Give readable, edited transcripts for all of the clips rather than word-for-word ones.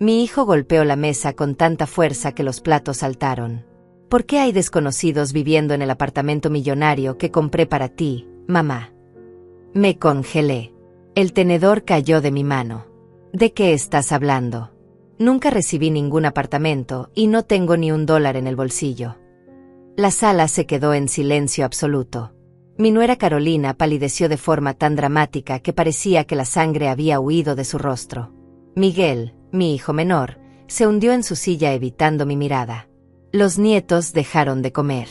Mi hijo golpeó la mesa con tanta fuerza que los platos saltaron. ¿Por qué hay desconocidos viviendo en el apartamento millonario que compré para ti, mamá? Me congelé. El tenedor cayó de mi mano. ¿De qué estás hablando? Nunca recibí ningún apartamento y no tengo ni $1 en el bolsillo. La sala se quedó en silencio absoluto. Mi nuera Carolina palideció de forma tan dramática que parecía que la sangre había huido de su rostro. Miguel, mi hijo menor, se hundió en su silla evitando mi mirada. Los nietos dejaron de comer.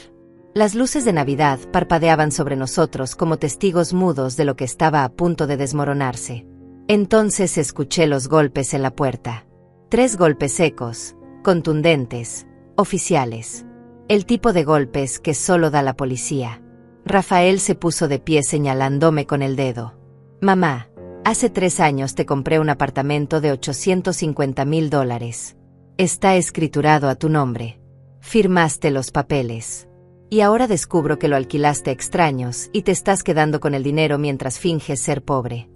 Las luces de Navidad parpadeaban sobre nosotros como testigos mudos de lo que estaba a punto de desmoronarse. Entonces escuché los golpes en la puerta. 3 golpes secos, contundentes, oficiales. El tipo de golpes que solo da la policía. Rafael se puso de pie señalándome con el dedo. Mamá, hace 3 años te compré un apartamento de $850,000. Está escriturado a tu nombre. Firmaste los papeles. Y ahora descubro que lo alquilaste a extraños y te estás quedando con el dinero mientras finges ser pobre.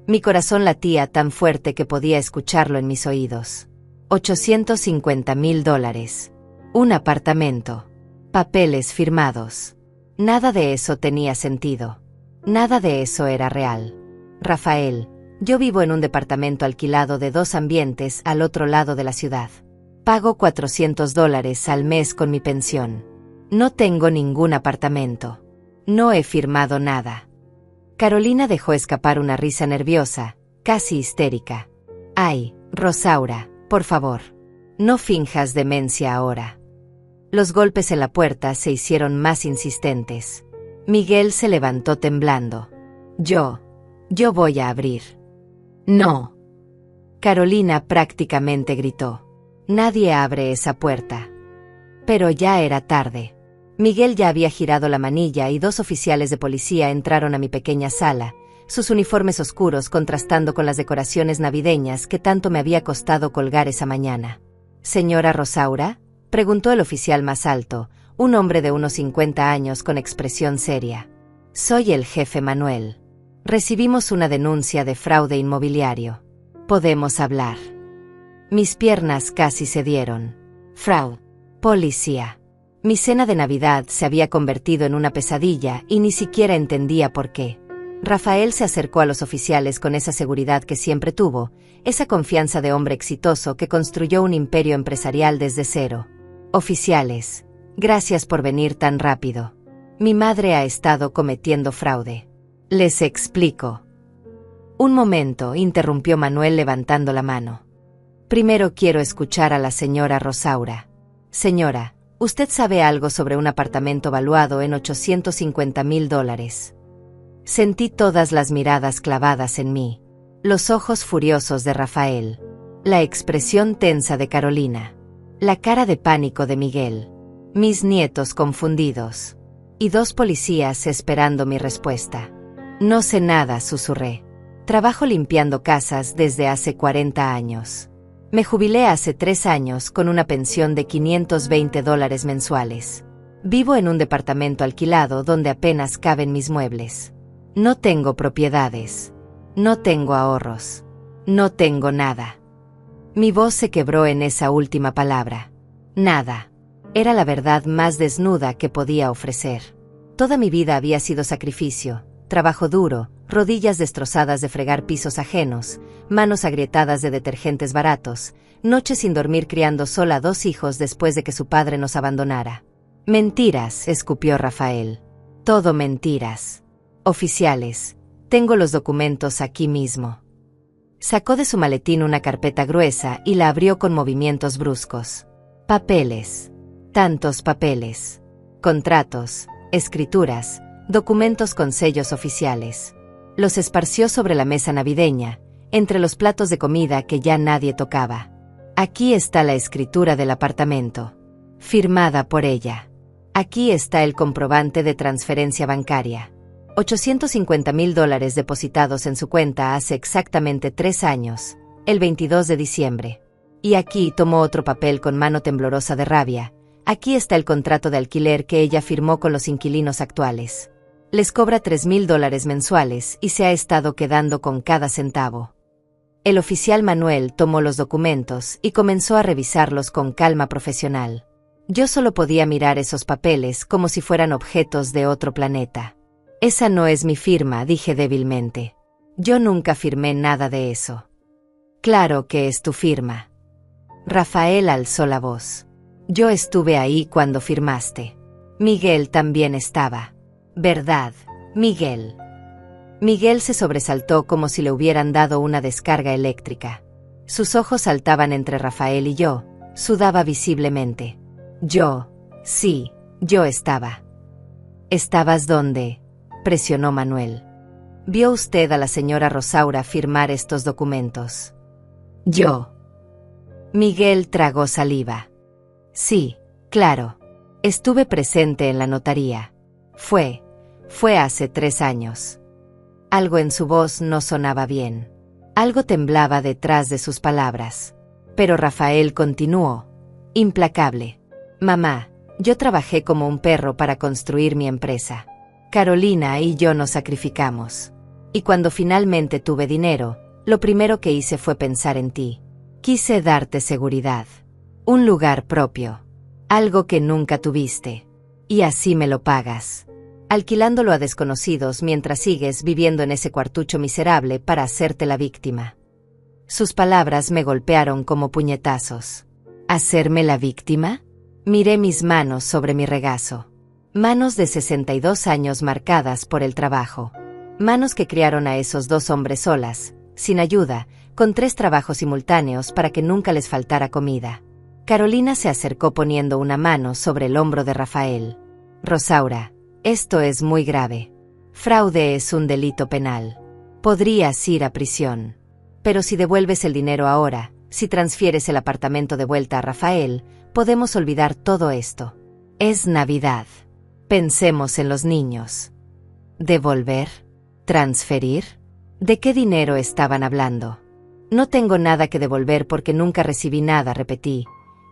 Mi corazón latía tan fuerte que podía escucharlo en mis oídos. $850,000. Un apartamento. Papeles firmados. Nada de eso tenía sentido. Nada de eso era real. Rafael, yo vivo en un departamento alquilado de 2 ambientes al otro lado de la ciudad. Pago $400 al mes con mi pensión. No tengo ningún apartamento. No he firmado nada. Carolina dejó escapar una risa nerviosa, casi histérica. Ay, Rosaura, por favor. No finjas demencia ahora. Los golpes en la puerta se hicieron más insistentes. Miguel se levantó temblando. Yo voy a abrir. No. Carolina prácticamente gritó. Nadie abre esa puerta. Pero ya era tarde. Miguel ya había girado la manilla y 2 oficiales de policía entraron a mi pequeña sala, sus uniformes oscuros contrastando con las decoraciones navideñas que tanto me había costado colgar esa mañana. ¿Señora Rosaura?, preguntó el oficial más alto, un hombre de unos 50 años con expresión seria. Soy el jefe Manuel. Recibimos una denuncia de fraude inmobiliario. ¿Podemos hablar? Mis piernas casi cedieron. Fraude. Policía. Mi cena de Navidad se había convertido en una pesadilla y ni siquiera entendía por qué. Rafael se acercó a los oficiales con esa seguridad que siempre tuvo, esa confianza de hombre exitoso que construyó un imperio empresarial desde cero. Oficiales, gracias por venir tan rápido. Mi madre ha estado cometiendo fraude. Les explico. Un momento, interrumpió Manuel levantando la mano. Primero quiero escuchar a la señora Rosaura. Señora, ¿usted sabe algo sobre un apartamento valuado en $850,000? Sentí todas las miradas clavadas en mí, los ojos furiosos de Rafael, la expresión tensa de Carolina, la cara de pánico de Miguel, mis nietos confundidos, y 2 policías esperando mi respuesta. No sé nada, susurré. Trabajo limpiando casas desde hace 40 años. Me jubilé hace 3 años con una pensión de $520 mensuales. Vivo en un departamento alquilado donde apenas caben mis muebles. No tengo propiedades. No tengo ahorros. No tengo nada. Mi voz se quebró en esa última palabra. Nada. Era la verdad más desnuda que podía ofrecer. Toda mi vida había sido sacrificio, trabajo duro, rodillas destrozadas de fregar pisos ajenos, manos agrietadas de detergentes baratos, noches sin dormir criando sola a 2 hijos después de que su padre nos abandonara. Mentiras, escupió Rafael. Todo mentiras. Oficiales, tengo los documentos aquí mismo. Sacó de su maletín una carpeta gruesa y la abrió con movimientos bruscos. Papeles. Tantos papeles. Contratos, escrituras, documentos con sellos oficiales. Los esparció sobre la mesa navideña, entre los platos de comida que ya nadie tocaba. Aquí está la escritura del apartamento, firmada por ella. Aquí está el comprobante de transferencia bancaria. $850,000 depositados en su cuenta hace exactamente 3 años, el 22 de diciembre. Y aquí tomó otro papel con mano temblorosa de rabia. Aquí está el contrato de alquiler que ella firmó con los inquilinos actuales. Les cobra $3,000 mensuales y se ha estado quedando con cada centavo. El oficial Manuel tomó los documentos y comenzó a revisarlos con calma profesional. Yo solo podía mirar esos papeles como si fueran objetos de otro planeta. Esa no es mi firma, dije débilmente. Yo nunca firmé nada de eso. Claro que es tu firma. Rafael alzó la voz. Yo estuve ahí cuando firmaste. Miguel también estaba. ¿Verdad, Miguel? Miguel se sobresaltó como si le hubieran dado una descarga eléctrica. Sus ojos saltaban entre Rafael y yo, sudaba visiblemente. Sí, yo estaba. ¿Estabas dónde?, presionó Manuel. ¿Vio usted a la señora Rosaura firmar estos documentos? Yo. Miguel tragó saliva. Sí, claro. Estuve presente en la notaría. Fue hace 3 años. Algo en su voz no sonaba bien. Algo temblaba detrás de sus palabras. Pero Rafael continuó, implacable. Mamá, yo trabajé como un perro para construir mi empresa. Carolina y yo nos sacrificamos. Y cuando finalmente tuve dinero, lo primero que hice fue pensar en ti. Quise darte seguridad. Un lugar propio. Algo que nunca tuviste. Y así me lo pagas. Alquilándolo a desconocidos mientras sigues viviendo en ese cuartucho miserable para hacerte la víctima. Sus palabras me golpearon como puñetazos. ¿Hacerme la víctima? Miré mis manos sobre mi regazo. Manos de 62 años marcadas por el trabajo. Manos que criaron a esos 2 hombres solas, sin ayuda, con 3 trabajos simultáneos para que nunca les faltara comida. Carolina se acercó poniendo una mano sobre el hombro de Rafael. Rosaura, esto es muy grave. Fraude es un delito penal. Podrías ir a prisión. Pero si devuelves el dinero ahora, si transfieres el apartamento de vuelta a Rafael, podemos olvidar todo esto. Es Navidad. Pensemos en los niños. ¿Devolver? ¿Transferir? ¿De qué dinero estaban hablando? No tengo nada que devolver porque nunca recibí nada, repetí,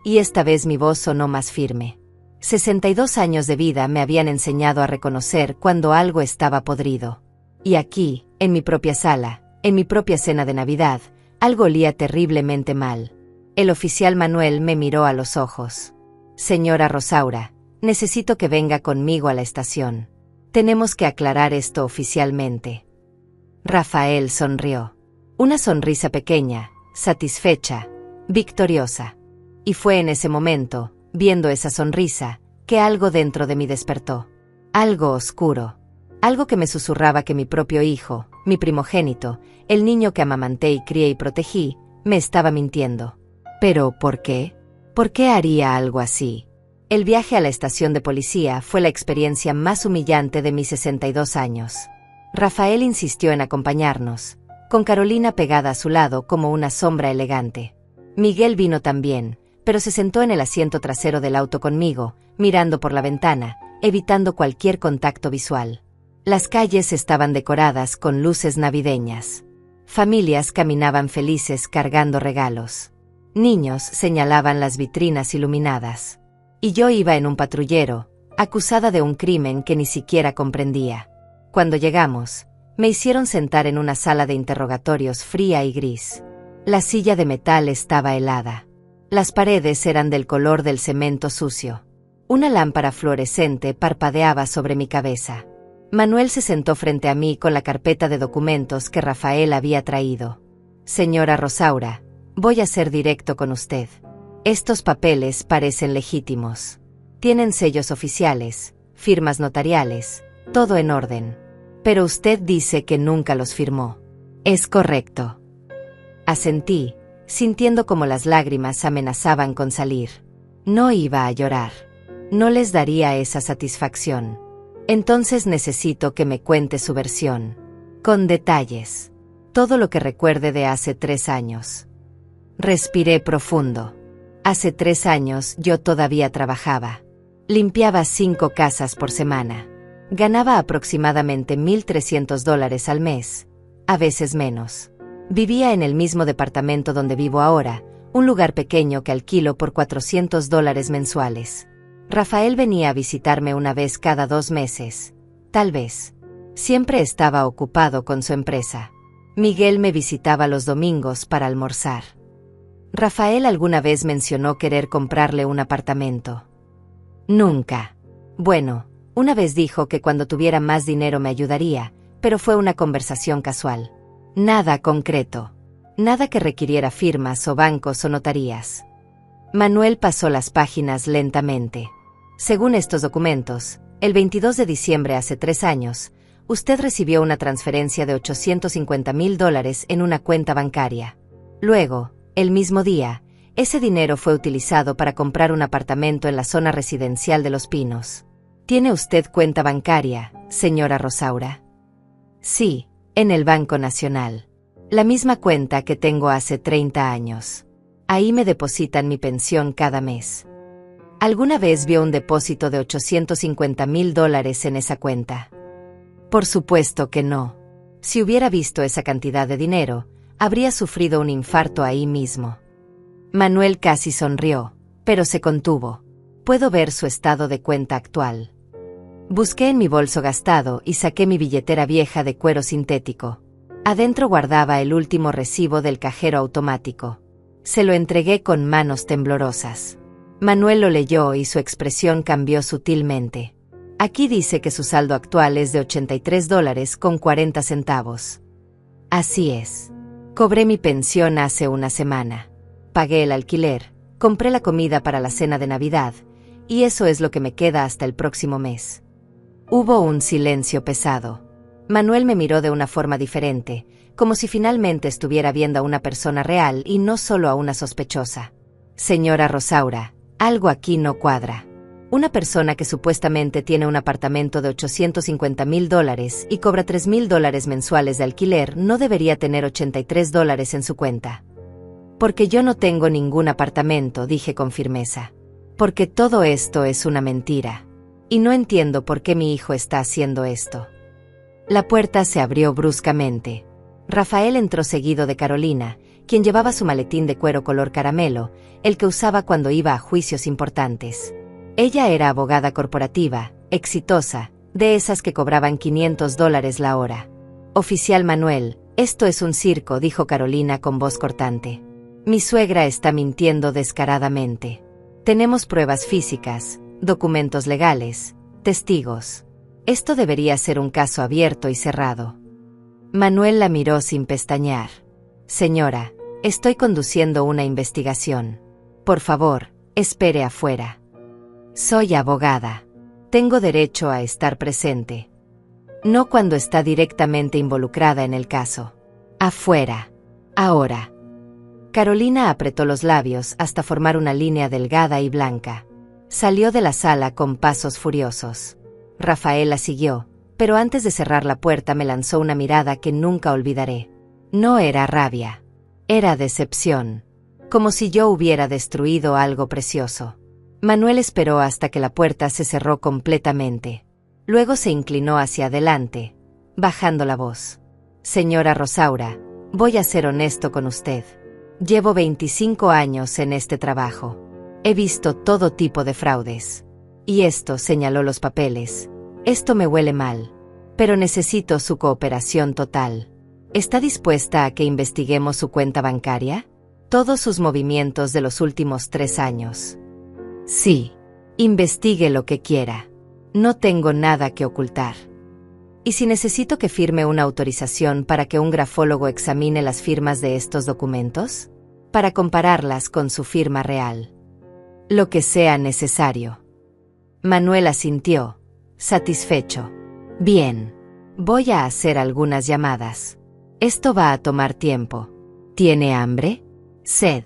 y esta vez mi voz sonó más firme. 62 años de vida me habían enseñado a reconocer cuando algo estaba podrido. Y aquí, en mi propia sala, en mi propia cena de Navidad, algo olía terriblemente mal. El oficial Manuel me miró a los ojos. Señora Rosaura, necesito que venga conmigo a la estación. Tenemos que aclarar esto oficialmente. Rafael sonrió. Una sonrisa pequeña, satisfecha, victoriosa. Y fue en ese momento, viendo esa sonrisa, que algo dentro de mí despertó. Algo oscuro. Algo que me susurraba que mi propio hijo, mi primogénito, el niño que amamanté y crié y protegí, me estaba mintiendo. ¿Pero por qué? ¿Por qué haría algo así? El viaje a la estación de policía fue la experiencia más humillante de mis 62 años. Rafael insistió en acompañarnos, con Carolina pegada a su lado como una sombra elegante. Miguel vino también, pero se sentó en el asiento trasero del auto conmigo, mirando por la ventana, evitando cualquier contacto visual. Las calles estaban decoradas con luces navideñas. Familias caminaban felices cargando regalos. Niños señalaban las vitrinas iluminadas. Y yo iba en un patrullero, acusada de un crimen que ni siquiera comprendía. Cuando llegamos, me hicieron sentar en una sala de interrogatorios fría y gris. La silla de metal estaba helada. Las paredes eran del color del cemento sucio. Una lámpara fluorescente parpadeaba sobre mi cabeza. Manuel se sentó frente a mí con la carpeta de documentos que Rafael había traído. Señora Rosaura, voy a ser directo con usted. Estos papeles parecen legítimos. Tienen sellos oficiales, firmas notariales, todo en orden. Pero usted dice que nunca los firmó. Es correcto. Asentí, sintiendo como las lágrimas amenazaban con salir. No iba a llorar. No les daría esa satisfacción. Entonces necesito que me cuente su versión. Con detalles. Todo lo que recuerde de hace 3 años. Respiré profundo. Hace 3 años yo todavía trabajaba. Limpiaba 5 casas por semana. Ganaba aproximadamente $1,300 al mes, a veces menos. Vivía en el mismo departamento donde vivo ahora, un lugar pequeño que alquilo por $400 mensuales. Rafael venía a visitarme una vez cada 2 meses, tal vez. Siempre estaba ocupado con su empresa. Miguel me visitaba los domingos para almorzar. Rafael alguna vez mencionó querer comprarle un apartamento. Nunca. Bueno, una vez dijo que cuando tuviera más dinero me ayudaría, pero fue una conversación casual. Nada concreto. Nada que requiriera firmas o bancos o notarías. Manuel pasó las páginas lentamente. Según estos documentos, el 22 de diciembre hace 3 años, usted recibió una transferencia de $850,000 en una cuenta bancaria. Luego, el mismo día, ese dinero fue utilizado para comprar un apartamento en la zona residencial de Los Pinos. ¿Tiene usted cuenta bancaria, señora Rosaura? Sí, en el Banco Nacional. La misma cuenta que tengo hace 30 años. Ahí me depositan mi pensión cada mes. ¿Alguna vez vio un depósito de $850,000 en esa cuenta? Por supuesto que no. Si hubiera visto esa cantidad de dinero, habría sufrido un infarto ahí mismo. Manuel casi sonrió, pero se contuvo. Puedo ver su estado de cuenta actual. Busqué en mi bolso gastado y saqué mi billetera vieja de cuero sintético. Adentro guardaba el último recibo del cajero automático. Se lo entregué con manos temblorosas. Manuel lo leyó y su expresión cambió sutilmente. Aquí dice que su saldo actual es de $83,40. Así es. Cobré mi pensión hace una semana. Pagué el alquiler, compré la comida para la cena de Navidad, y eso es lo que me queda hasta el próximo mes. Hubo un silencio pesado. Manuel me miró de una forma diferente, como si finalmente estuviera viendo a una persona real y no solo a una sospechosa. Señora Rosaura, algo aquí no cuadra. Una persona que supuestamente tiene un apartamento de $850,000 y cobra $3,000 mensuales de alquiler no debería tener $83 en su cuenta. Porque yo no tengo ningún apartamento, dije con firmeza. Porque todo esto es una mentira. Y no entiendo por qué mi hijo está haciendo esto. La puerta se abrió bruscamente. Rafael entró seguido de Carolina, quien llevaba su maletín de cuero color caramelo, el que usaba cuando iba a juicios importantes. Ella era abogada corporativa, exitosa, de esas que cobraban $500 la hora. Oficial Manuel, esto es un circo, dijo Carolina con voz cortante. Mi suegra está mintiendo descaradamente. Tenemos pruebas físicas, documentos legales, testigos. Esto debería ser un caso abierto y cerrado. Manuel la miró sin pestañear. Señora, estoy conduciendo una investigación. Por favor, espere afuera. Soy abogada. Tengo derecho a estar presente. No cuando está directamente involucrada en el caso. Afuera. Ahora. Carolina apretó los labios hasta formar una línea delgada y blanca. Salió de la sala con pasos furiosos. Rafael la siguió, pero antes de cerrar la puerta me lanzó una mirada que nunca olvidaré. No era rabia. Era decepción. Como si yo hubiera destruido algo precioso. Manuel esperó hasta que la puerta se cerró completamente. Luego se inclinó hacia adelante, bajando la voz. Señora Rosaura, voy a ser honesto con usted. Llevo 25 años en este trabajo. He visto todo tipo de fraudes. Y esto, señaló los papeles. Esto me huele mal. Pero necesito su cooperación total. ¿Está dispuesta a que investiguemos su cuenta bancaria? Todos sus movimientos de los últimos 3 años. Sí. Investigue lo que quiera. No tengo nada que ocultar. ¿Y si necesito que firme una autorización para que un grafólogo examine las firmas de estos documentos? Para compararlas con su firma real. Lo que sea necesario. Manuel asintió, satisfecho. Bien. Voy a hacer algunas llamadas. Esto va a tomar tiempo. ¿Tiene hambre? ¿Sed?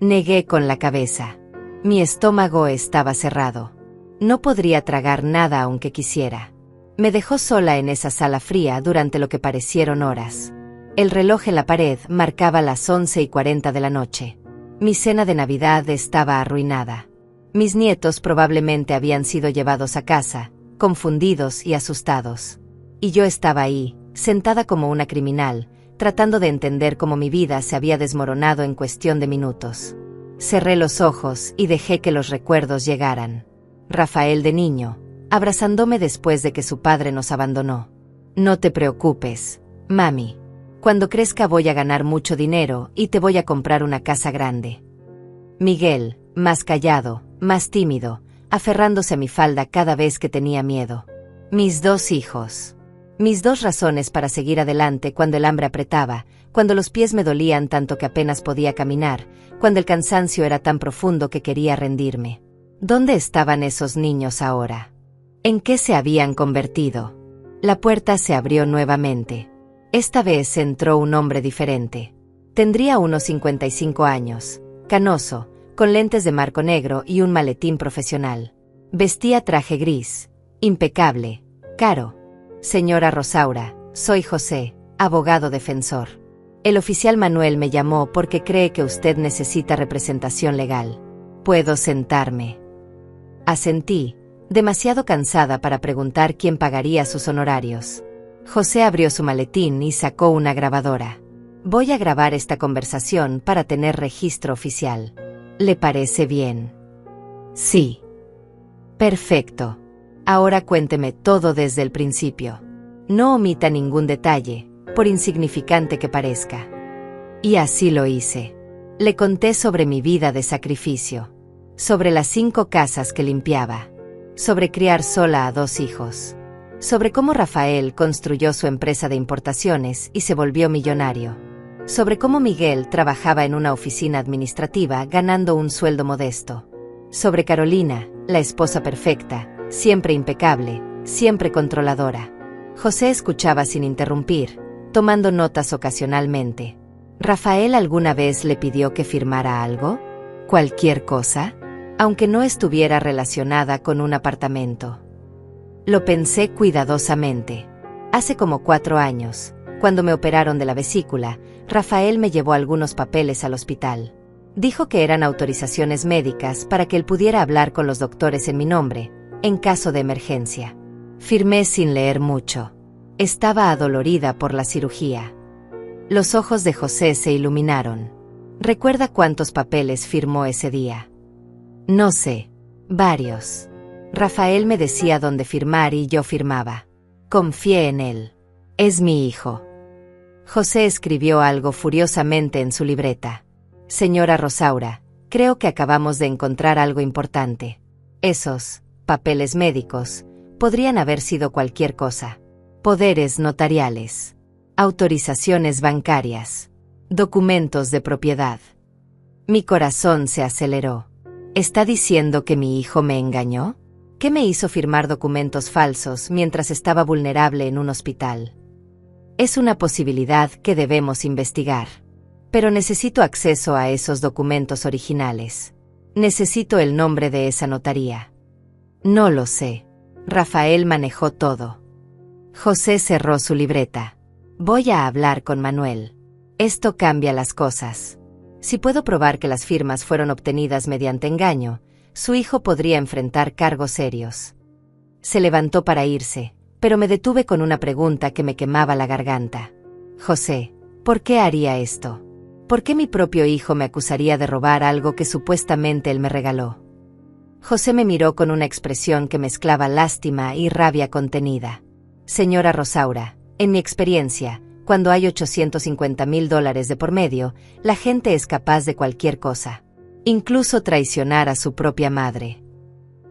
Negué con la cabeza. Mi estómago estaba cerrado. No podría tragar nada aunque quisiera. Me dejó sola en esa sala fría durante lo que parecieron horas. El reloj en la pared marcaba las 11:40 de la noche. Mi cena de Navidad estaba arruinada. Mis nietos probablemente habían sido llevados a casa, confundidos y asustados. Y yo estaba ahí, sentada como una criminal, tratando de entender cómo mi vida se había desmoronado en cuestión de minutos. Cerré los ojos y dejé que los recuerdos llegaran. Rafael de niño, abrazándome después de que su padre nos abandonó. No te preocupes, mami. Cuando crezca voy a ganar mucho dinero y te voy a comprar una casa grande. Miguel, más callado, más tímido, aferrándose a mi falda cada vez que tenía miedo. Mis 2 hijos. Mis 2 razones para seguir adelante cuando el hambre apretaba, cuando los pies me dolían tanto que apenas podía caminar, cuando el cansancio era tan profundo que quería rendirme. ¿Dónde estaban esos niños ahora? ¿En qué se habían convertido? La puerta se abrió nuevamente. Esta vez entró un hombre diferente. Tendría unos 55 años, canoso, con lentes de marco negro y un maletín profesional. Vestía traje gris, impecable, caro. Señora Rosaura, soy José, abogado defensor. El oficial Manuel me llamó porque cree que usted necesita representación legal. ¿Puedo sentarme? Asentí, demasiado cansada para preguntar quién pagaría sus honorarios. José abrió su maletín y sacó una grabadora. Voy a grabar esta conversación para tener registro oficial. ¿Le parece bien? Sí. Perfecto. Ahora cuénteme todo desde el principio. No omita ningún detalle, por insignificante que parezca. Y así lo hice. Le conté sobre mi vida de sacrificio, sobre las 5 casas que limpiaba, sobre criar sola a 2 hijos, sobre cómo Rafael construyó su empresa de importaciones y se volvió millonario, sobre cómo Miguel trabajaba en una oficina administrativa ganando un sueldo modesto, sobre Carolina, la esposa perfecta, siempre impecable, siempre controladora. José escuchaba sin interrumpir, tomando notas ocasionalmente. ¿Rafael alguna vez le pidió que firmara algo? ¿Cualquier cosa? Aunque no estuviera relacionada con un apartamento. Lo pensé cuidadosamente. Hace como 4 años, cuando me operaron de la vesícula, Rafael me llevó algunos papeles al hospital. Dijo que eran autorizaciones médicas para que él pudiera hablar con los doctores en mi nombre, en caso de emergencia. Firmé sin leer mucho. Estaba adolorida por la cirugía. Los ojos de José se iluminaron. ¿Recuerda cuántos papeles firmó ese día? No sé. Varios. Rafael me decía dónde firmar y yo firmaba. Confié en él. Es mi hijo. José escribió algo furiosamente en su libreta. Señora Rosaura, creo que acabamos de encontrar algo importante. Esos papeles médicos podrían haber sido cualquier cosa. Poderes notariales, autorizaciones bancarias, documentos de propiedad. Mi corazón se aceleró. ¿Está diciendo que mi hijo me engañó? ¿Qué me hizo firmar documentos falsos mientras estaba vulnerable en un hospital? Es una posibilidad que debemos investigar. Pero necesito acceso a esos documentos originales. Necesito el nombre de esa notaría. No lo sé. Rafael manejó todo. José cerró su libreta. Voy a hablar con Manuel. Esto cambia las cosas. Si puedo probar que las firmas fueron obtenidas mediante engaño, su hijo podría enfrentar cargos serios. Se levantó para irse, pero me detuve con una pregunta que me quemaba la garganta. José, ¿por qué haría esto? ¿Por qué mi propio hijo me acusaría de robar algo que supuestamente él me regaló? José me miró con una expresión que mezclaba lástima y rabia contenida. Señora Rosaura, en mi experiencia, cuando hay $850,000 de por medio, la gente es capaz de cualquier cosa. Incluso traicionar a su propia madre.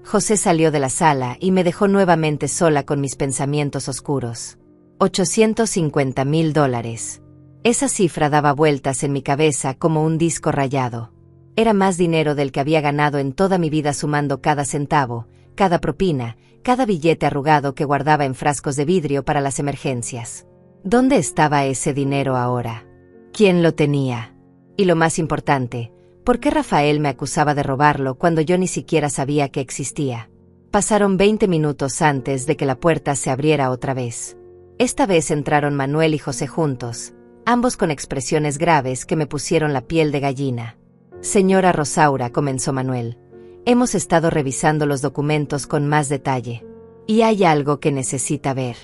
José salió de la sala y me dejó nuevamente sola con mis pensamientos oscuros. $850,000. Esa cifra daba vueltas en mi cabeza como un disco rayado. Era más dinero del que había ganado en toda mi vida sumando cada centavo, cada propina, cada billete arrugado que guardaba en frascos de vidrio para las emergencias. ¿Dónde estaba ese dinero ahora? ¿Quién lo tenía? Y lo más importante, ¿por qué Rafael me acusaba de robarlo cuando yo ni siquiera sabía que existía? Pasaron 20 minutos antes de que la puerta se abriera otra vez. Esta vez entraron Manuel y José juntos, ambos con expresiones graves que me pusieron la piel de gallina. Señora Rosaura, comenzó Manuel, hemos estado revisando los documentos con más detalle. Y hay algo que necesita ver.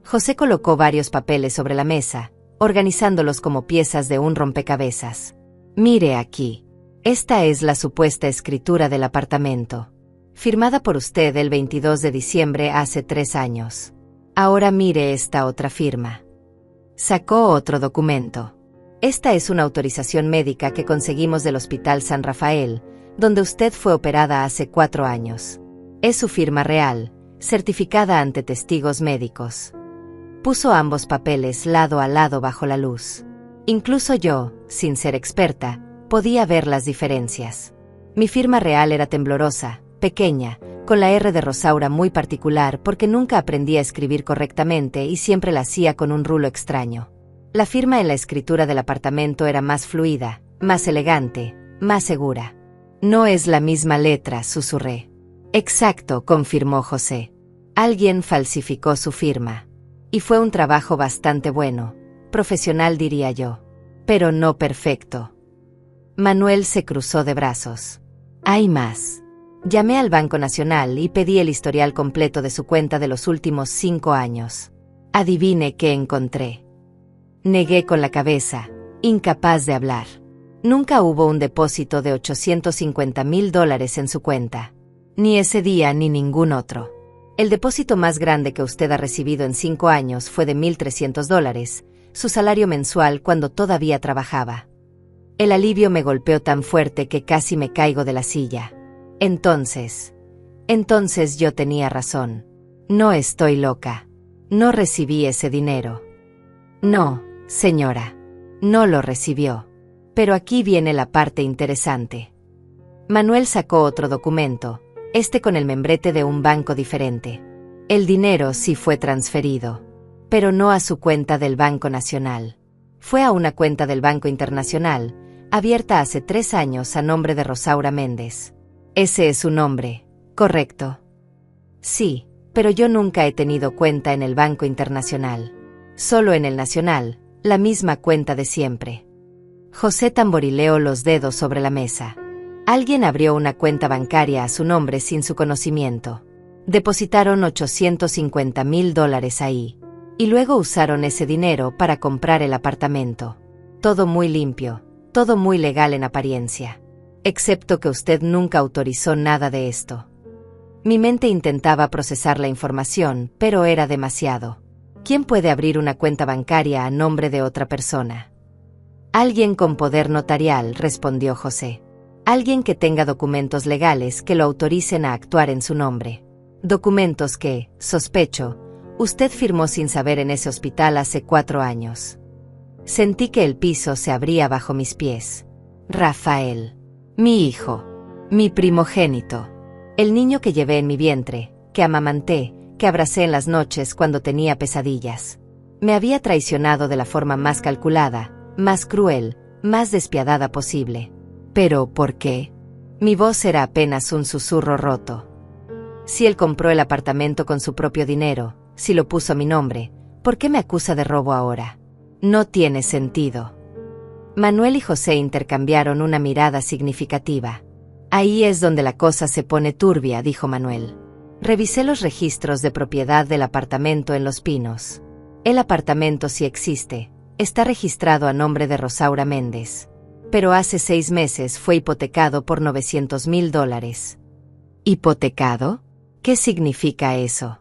José colocó varios papeles sobre la mesa, organizándolos como piezas de un rompecabezas. Mire aquí. Esta es la supuesta escritura del apartamento. Firmada por usted el 22 de diciembre hace 3 años. Ahora mire esta otra firma. Sacó otro documento. Esta es una autorización médica que conseguimos del Hospital San Rafael, donde usted fue operada hace 4 años. Es su firma real, certificada ante testigos médicos. Puso ambos papeles lado a lado bajo la luz. Incluso yo, sin ser experta, podía ver las diferencias. Mi firma real era temblorosa, pequeña, con la R de Rosaura muy particular porque nunca aprendí a escribir correctamente y siempre la hacía con un rulo extraño. La firma en la escritura del apartamento era más fluida, más elegante, más segura. No es la misma letra, susurré. Exacto, confirmó José. Alguien falsificó su firma. Y fue un trabajo bastante bueno, profesional diría yo, pero no perfecto. Manuel se cruzó de brazos. Hay más. Llamé al Banco Nacional y pedí el historial completo de su cuenta de los últimos 5 años. Adivine qué encontré. Negué con la cabeza, incapaz de hablar. Nunca hubo un depósito de $850,000 en su cuenta. Ni ese día ni ningún otro. El depósito más grande que usted ha recibido en 5 años fue de $1,300, su salario mensual cuando todavía trabajaba. El alivio me golpeó tan fuerte que casi me caigo de la silla. Entonces yo tenía razón. No estoy loca. No recibí ese dinero. No, señora. No lo recibió. Pero aquí viene la parte interesante. Manuel sacó otro documento, con el membrete de un banco diferente. El dinero sí fue transferido, pero no a su cuenta del Banco Nacional. Fue a una cuenta del Banco Internacional, abierta hace 3 años a nombre de Rosaura Méndez. Ese es su nombre, ¿correcto? Sí, pero yo nunca he tenido cuenta en el Banco Internacional. Solo en el Nacional, la misma cuenta de siempre. José tamborileó los dedos sobre la mesa. Alguien abrió una cuenta bancaria a su nombre sin su conocimiento. Depositaron $850,000 ahí. Y luego usaron ese dinero para comprar el apartamento. Todo muy limpio, todo muy legal en apariencia. Excepto que usted nunca autorizó nada de esto. Mi mente intentaba procesar la información, pero era demasiado. ¿Quién puede abrir una cuenta bancaria a nombre de otra persona? Alguien con poder notarial, respondió José. Alguien que tenga documentos legales que lo autoricen a actuar en su nombre. Documentos que, sospecho, usted firmó sin saber en ese hospital hace 4 años. Sentí que el piso se abría bajo mis pies. Rafael. Mi hijo. Mi primogénito. El niño que llevé en mi vientre, que amamanté, que abracé en las noches cuando tenía pesadillas. Me había traicionado de la forma más calculada, más cruel, más despiadada posible. ¿Pero por qué? Mi voz era apenas un susurro roto. Si él compró el apartamento con su propio dinero, si lo puso a mi nombre, ¿por qué me acusa de robo ahora? No tiene sentido. Manuel y José intercambiaron una mirada significativa. Ahí es donde la cosa se pone turbia, dijo Manuel. Revisé los registros de propiedad del apartamento en Los Pinos. El apartamento sí existe, está registrado a nombre de Rosaura Méndez. Pero hace 6 meses fue hipotecado por $900,000. ¿Hipotecado? ¿Qué significa eso?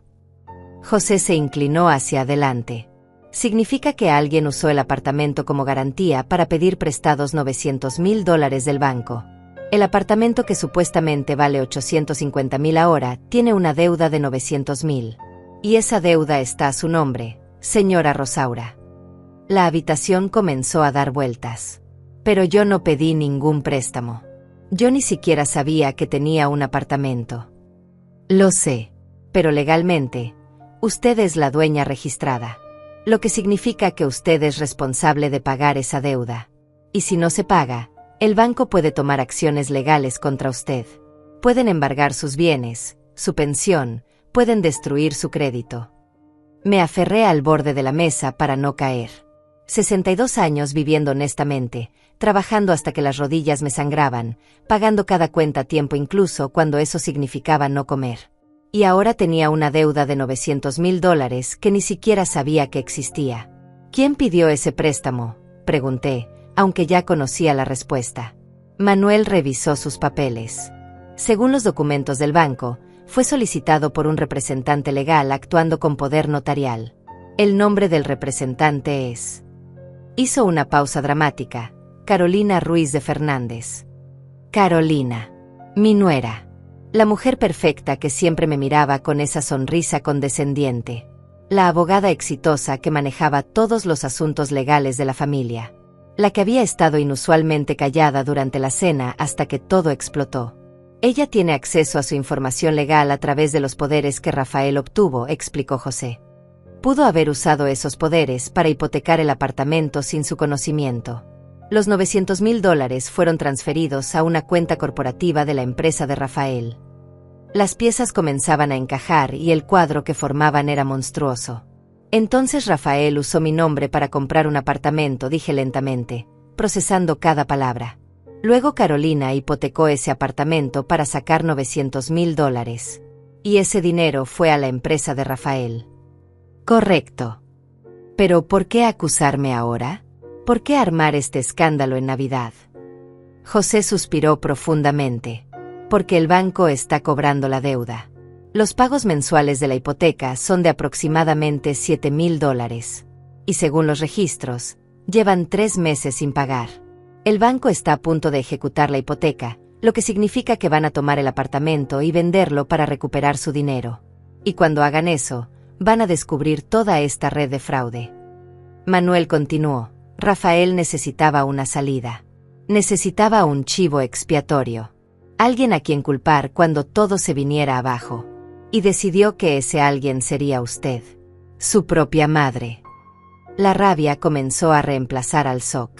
José se inclinó hacia adelante. Significa que alguien usó el apartamento como garantía para pedir prestados $900,000 del banco. El apartamento que supuestamente vale $850,000 ahora tiene una deuda de $900,000. Y esa deuda está a su nombre, señora Rosaura. La habitación comenzó a dar vueltas. Pero yo no pedí ningún préstamo. Yo ni siquiera sabía que tenía un apartamento. Lo sé, pero legalmente, usted es la dueña registrada. Lo que significa que usted es responsable de pagar esa deuda. Y si no se paga, el banco puede tomar acciones legales contra usted. Pueden embargar sus bienes, su pensión, pueden destruir su crédito. Me aferré al borde de la mesa para no caer. 62 años viviendo honestamente, trabajando hasta que las rodillas me sangraban, pagando cada cuenta a tiempo incluso cuando eso significaba no comer. Y ahora tenía una deuda de $900,000 que ni siquiera sabía que existía. ¿Quién pidió ese préstamo?, pregunté, aunque ya conocía la respuesta. Manuel revisó sus papeles. Según los documentos del banco, fue solicitado por un representante legal actuando con poder notarial. El nombre del representante es... Hizo una pausa dramática. Carolina Ruiz de Fernández. Carolina. Mi nuera. La mujer perfecta que siempre me miraba con esa sonrisa condescendiente. La abogada exitosa que manejaba todos los asuntos legales de la familia. La que había estado inusualmente callada durante la cena hasta que todo explotó. Ella tiene acceso a su información legal a través de los poderes que Rafael obtuvo, explicó José. Pudo haber usado esos poderes para hipotecar el apartamento sin su conocimiento. Los $900,000 fueron transferidos a una cuenta corporativa de la empresa de Rafael. Las piezas comenzaban a encajar y el cuadro que formaban era monstruoso. Entonces Rafael usó mi nombre para comprar un apartamento, dije lentamente, procesando cada palabra. Luego Carolina hipotecó ese apartamento para sacar $900,000. Y ese dinero fue a la empresa de Rafael. Correcto. Pero ¿por qué acusarme ahora? ¿Por qué armar este escándalo en Navidad? José suspiró profundamente. Porque el banco está cobrando la deuda. Los pagos mensuales de la hipoteca son de aproximadamente $7,000. Y según los registros, llevan 3 meses sin pagar. El banco está a punto de ejecutar la hipoteca, lo que significa que van a tomar el apartamento y venderlo para recuperar su dinero. Y cuando hagan eso, van a descubrir toda esta red de fraude. Manuel continuó. Rafael necesitaba una salida. Necesitaba un chivo expiatorio. Alguien a quien culpar cuando todo se viniera abajo. Y decidió que ese alguien sería usted. Su propia madre. La rabia comenzó a reemplazar al shock.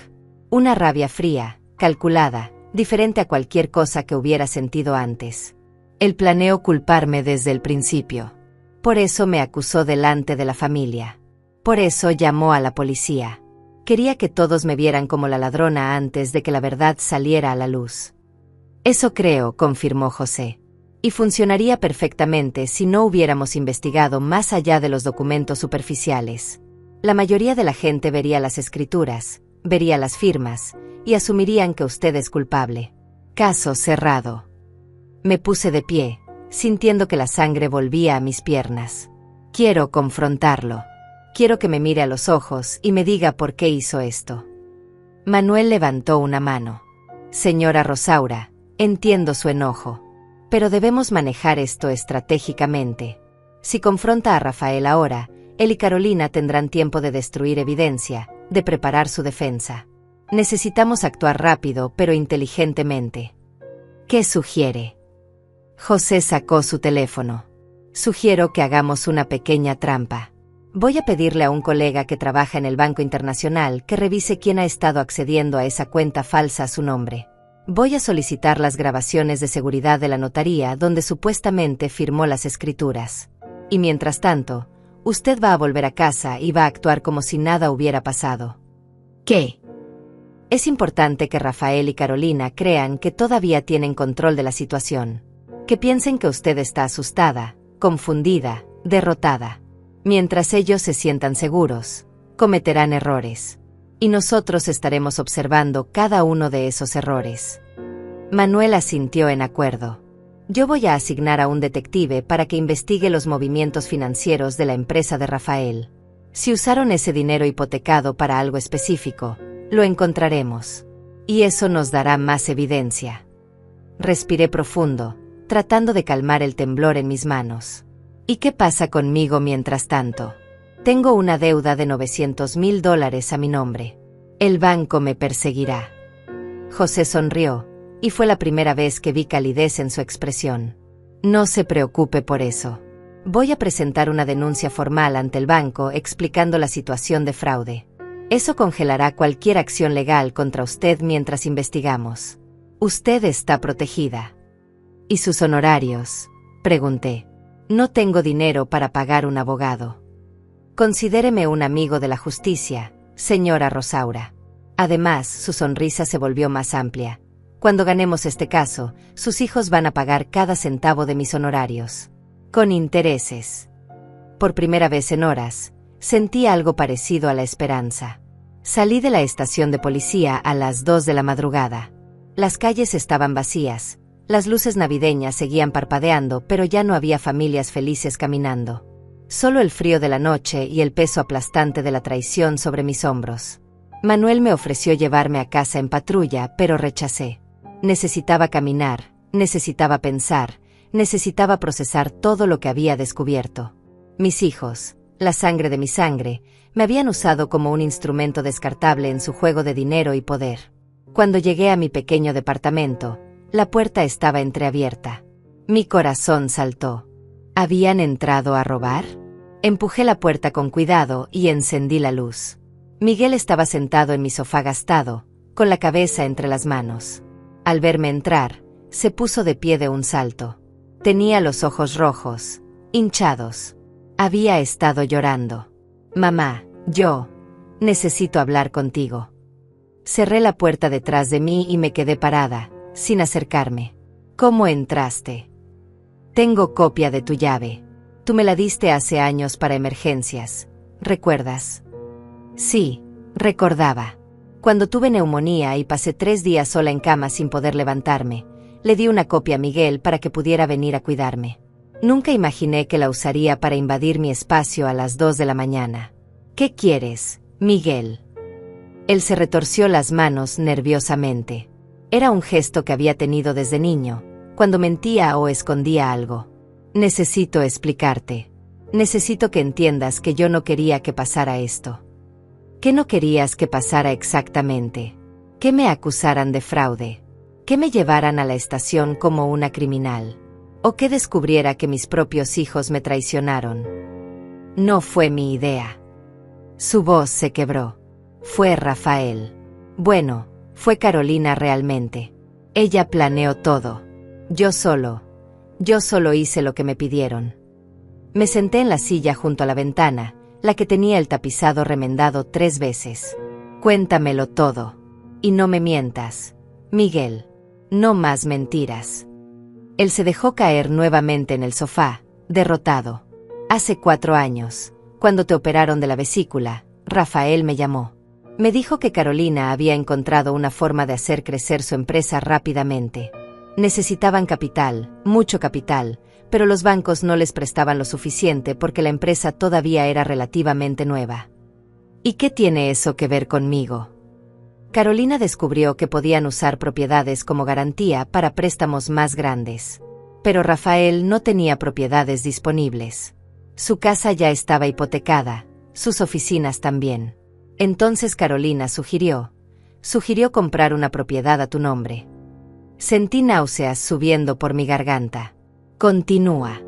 Una rabia fría, calculada, diferente a cualquier cosa que hubiera sentido antes. Él planeó culparme desde el principio. Por eso me acusó delante de la familia. Por eso llamó a la policía. Quería que todos me vieran como la ladrona antes de que la verdad saliera a la luz. Eso creo, confirmó José. Y funcionaría perfectamente si no hubiéramos investigado más allá de los documentos superficiales. La mayoría de la gente vería las escrituras, vería las firmas, y asumirían que usted es culpable. Caso cerrado. Me puse de pie, sintiendo que la sangre volvía a mis piernas. Quiero confrontarlo. Quiero que me mire a los ojos y me diga por qué hizo esto. Manuel levantó una mano. Señora Rosaura, entiendo su enojo. Pero debemos manejar esto estratégicamente. Si confronta a Rafael ahora, él y Carolina tendrán tiempo de destruir evidencia, de preparar su defensa. Necesitamos actuar rápido pero inteligentemente. ¿Qué sugiere? José sacó su teléfono. Sugiero que hagamos una pequeña trampa. Voy a pedirle a un colega que trabaja en el Banco Internacional que revise quién ha estado accediendo a esa cuenta falsa a su nombre. Voy a solicitar las grabaciones de seguridad de la notaría donde supuestamente firmó las escrituras. Y mientras tanto, usted va a volver a casa y va a actuar como si nada hubiera pasado. ¿Qué? Es importante que Rafael y Carolina crean que todavía tienen control de la situación. Que piensen que usted está asustada, confundida, derrotada. Mientras ellos se sientan seguros, cometerán errores. Y nosotros estaremos observando cada uno de esos errores. Manuel asintió en acuerdo. Yo voy a asignar a un detective para que investigue los movimientos financieros de la empresa de Rafael. Si usaron ese dinero hipotecado para algo específico, lo encontraremos. Y eso nos dará más evidencia. Respiré profundo, tratando de calmar el temblor en mis manos. ¿Y qué pasa conmigo mientras tanto? Tengo una deuda de $900,000 a mi nombre. El banco me perseguirá. José sonrió, y fue la primera vez que vi calidez en su expresión. No se preocupe por eso. Voy a presentar una denuncia formal ante el banco explicando la situación de fraude. Eso congelará cualquier acción legal contra usted mientras investigamos. Usted está protegida. ¿Y sus honorarios? Pregunté. No tengo dinero para pagar un abogado. Considéreme un amigo de la justicia, señora Rosaura. Además, su sonrisa se volvió más amplia. Cuando ganemos este caso, sus hijos van a pagar cada centavo de mis honorarios. Con intereses. Por primera vez en horas, sentí algo parecido a la esperanza. Salí de la estación de policía a las 2 de la madrugada. Las calles estaban vacías. Las luces navideñas seguían parpadeando, pero ya no había familias felices caminando. Solo el frío de la noche y el peso aplastante de la traición sobre mis hombros. Manuel me ofreció llevarme a casa en patrulla, pero rechacé. Necesitaba caminar, necesitaba pensar, necesitaba procesar todo lo que había descubierto. Mis hijos, la sangre de mi sangre, me habían usado como un instrumento descartable en su juego de dinero y poder. Cuando llegué a mi pequeño departamento, la puerta estaba entreabierta. Mi corazón saltó. ¿Habían entrado a robar? Empujé la puerta con cuidado y encendí la luz. Miguel estaba sentado en mi sofá gastado, con la cabeza entre las manos. Al verme entrar, se puso de pie de un salto. Tenía los ojos rojos, hinchados. Había estado llorando. Mamá, necesito hablar contigo. Cerré la puerta detrás de mí y me quedé parada, sin acercarme. ¿Cómo entraste? Tengo copia de tu llave. Tú me la diste hace años para emergencias. ¿Recuerdas? Sí, recordaba. Cuando tuve neumonía y pasé 3 días sola en cama sin poder levantarme, le di una copia a Miguel para que pudiera venir a cuidarme. Nunca imaginé que la usaría para invadir mi espacio a las 2 de la mañana. ¿Qué quieres, Miguel? Él se retorció las manos nerviosamente. Era un gesto que había tenido desde niño, cuando mentía o escondía algo. Necesito explicarte. Necesito que entiendas que yo no quería que pasara esto. ¿Qué no querías que pasara exactamente? Que me acusaran de fraude. Que me llevaran a la estación como una criminal. O que descubriera que mis propios hijos me traicionaron. No fue mi idea. Su voz se quebró. Fue Rafael. Bueno, fue Carolina realmente. Ella planeó todo. Yo solo hice lo que me pidieron. Me senté en la silla junto a la ventana, la que tenía el tapizado remendado 3 veces. Cuéntamelo todo. Y no me mientas, Miguel. No más mentiras. Él se dejó caer nuevamente en el sofá, derrotado. Hace 4 años, cuando te operaron de la vesícula, Rafael me llamó. Me dijo que Carolina había encontrado una forma de hacer crecer su empresa rápidamente. Necesitaban capital, mucho capital, pero los bancos no les prestaban lo suficiente porque la empresa todavía era relativamente nueva. ¿Y qué tiene eso que ver conmigo? Carolina descubrió que podían usar propiedades como garantía para préstamos más grandes. Pero Rafael no tenía propiedades disponibles. Su casa ya estaba hipotecada, sus oficinas también. Entonces Carolina sugirió comprar una propiedad a tu nombre. Sentí náuseas subiendo por mi garganta. Continúa.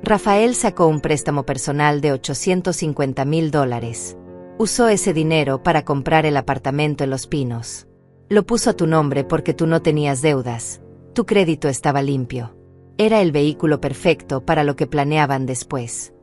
Rafael sacó un préstamo personal de $850,000. Usó ese dinero para comprar el apartamento en Los Pinos. Lo puso a tu nombre porque tú no tenías deudas. Tu crédito estaba limpio. Era el vehículo perfecto para lo que planeaban después.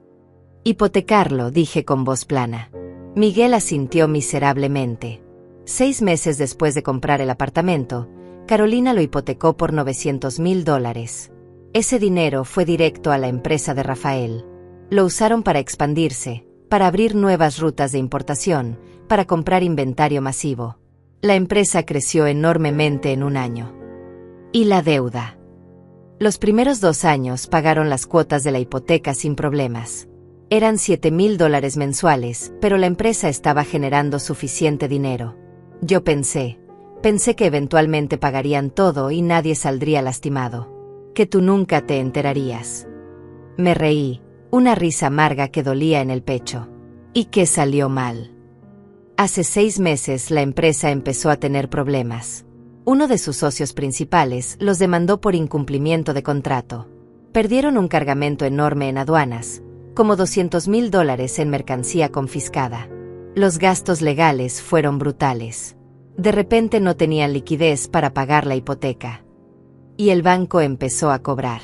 Hipotecarlo, dije con voz plana. Miguel asintió miserablemente. 6 meses después de comprar el apartamento, Carolina lo hipotecó por $900,000. Ese dinero fue directo a la empresa de Rafael. Lo usaron para expandirse, para abrir nuevas rutas de importación, para comprar inventario masivo. La empresa creció enormemente en un año. ¿Y la deuda? Los primeros 2 años pagaron las cuotas de la hipoteca sin problemas. Eran $7,000 mensuales, pero la empresa estaba generando suficiente dinero. Yo pensé que eventualmente pagarían todo y nadie saldría lastimado. Que tú nunca te enterarías. Me reí, una risa amarga que dolía en el pecho. ¿Y qué salió mal? Hace 6 meses la empresa empezó a tener problemas. Uno de sus socios principales los demandó por incumplimiento de contrato. Perdieron un cargamento enorme en aduanas, como $200,000 en mercancía confiscada. Los gastos legales fueron brutales. De repente no tenían liquidez para pagar la hipoteca. Y el banco empezó a cobrar.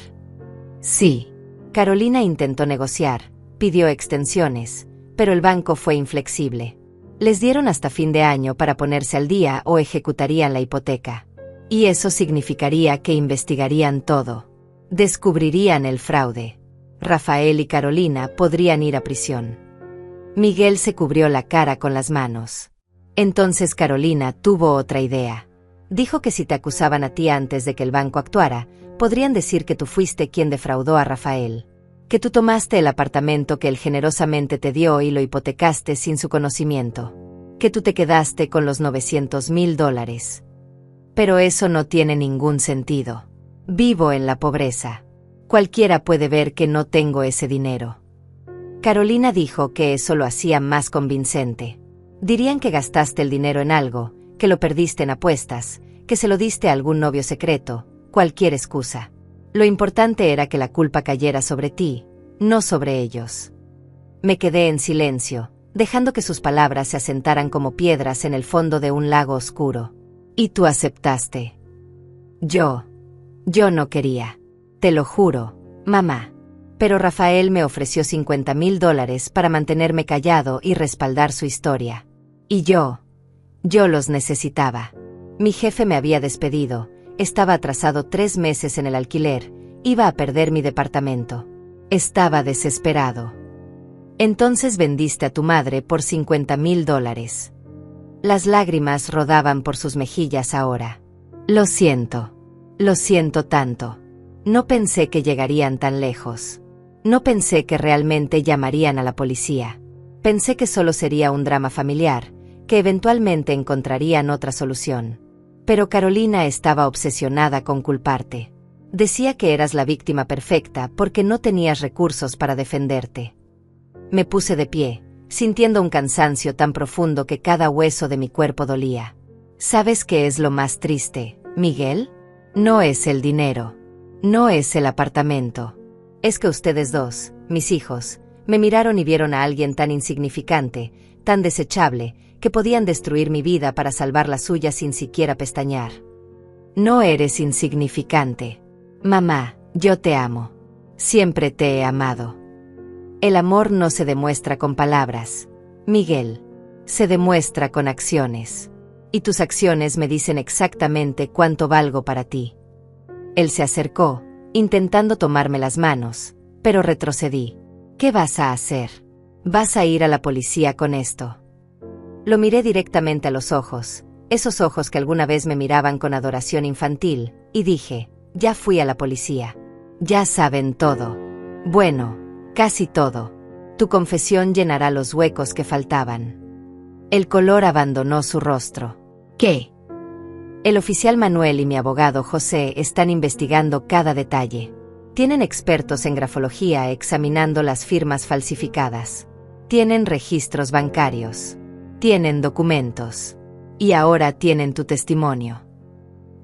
Sí. Carolina intentó negociar, pidió extensiones, pero el banco fue inflexible. Les dieron hasta fin de año para ponerse al día o ejecutarían la hipoteca. Y eso significaría que investigarían todo. Descubrirían el fraude. Rafael y Carolina podrían ir a prisión. Miguel se cubrió la cara con las manos. Entonces Carolina tuvo otra idea. Dijo que si te acusaban a ti antes de que el banco actuara, podrían decir que tú fuiste quien defraudó a Rafael. que tú tomaste el apartamento que él generosamente te dio y lo hipotecaste sin su conocimiento, que tú te quedaste con los $900,000. Pero eso no tiene ningún sentido. Vivo en la pobreza. Cualquiera puede ver que no tengo ese dinero. Carolina dijo que eso lo hacía más convincente. Dirían que gastaste el dinero en algo, que lo perdiste en apuestas, que se lo diste a algún novio secreto, cualquier excusa. Lo importante era que la culpa cayera sobre ti, no sobre ellos. Me quedé en silencio, dejando que sus palabras se asentaran como piedras en el fondo de un lago oscuro. Y tú aceptaste. Yo no quería. Te lo juro, mamá. Pero Rafael me ofreció $50,000 para mantenerme callado y respaldar su historia. Y yo los necesitaba. Mi jefe me había despedido, estaba atrasado 3 meses en el alquiler, iba a perder mi departamento. Estaba desesperado. Entonces vendiste a tu madre por $50,000. Las lágrimas rodaban por sus mejillas ahora. Lo siento tanto. No pensé que llegarían tan lejos. No pensé que realmente llamarían a la policía. Pensé que solo sería un drama familiar, que eventualmente encontrarían otra solución. Pero Carolina estaba obsesionada con culparte. Decía que eras la víctima perfecta porque no tenías recursos para defenderte. Me puse de pie, sintiendo un cansancio tan profundo que cada hueso de mi cuerpo dolía. ¿Sabes qué es lo más triste, Miguel? No es el dinero. No es el apartamento. Es que ustedes dos, mis hijos, me miraron y vieron a alguien tan insignificante, tan desechable, que podían destruir mi vida para salvar la suya sin siquiera pestañear. No eres insignificante. Mamá, yo te amo. Siempre te he amado. El amor no se demuestra con palabras, Miguel. Se demuestra con acciones. Y tus acciones me dicen exactamente cuánto valgo para ti. Él se acercó, intentando tomarme las manos, pero retrocedí. ¿Qué vas a hacer? ¿Vas a ir a la policía con esto? Lo miré directamente a los ojos, esos ojos que alguna vez me miraban con adoración infantil, y dije, ya fui a la policía. Ya saben todo. Bueno, casi todo. Tu confesión llenará los huecos que faltaban. El color abandonó su rostro. ¿Qué? El oficial Manuel y mi abogado José están investigando cada detalle. Tienen expertos en grafología examinando las firmas falsificadas. Tienen registros bancarios. Tienen documentos. Y ahora tienen tu testimonio.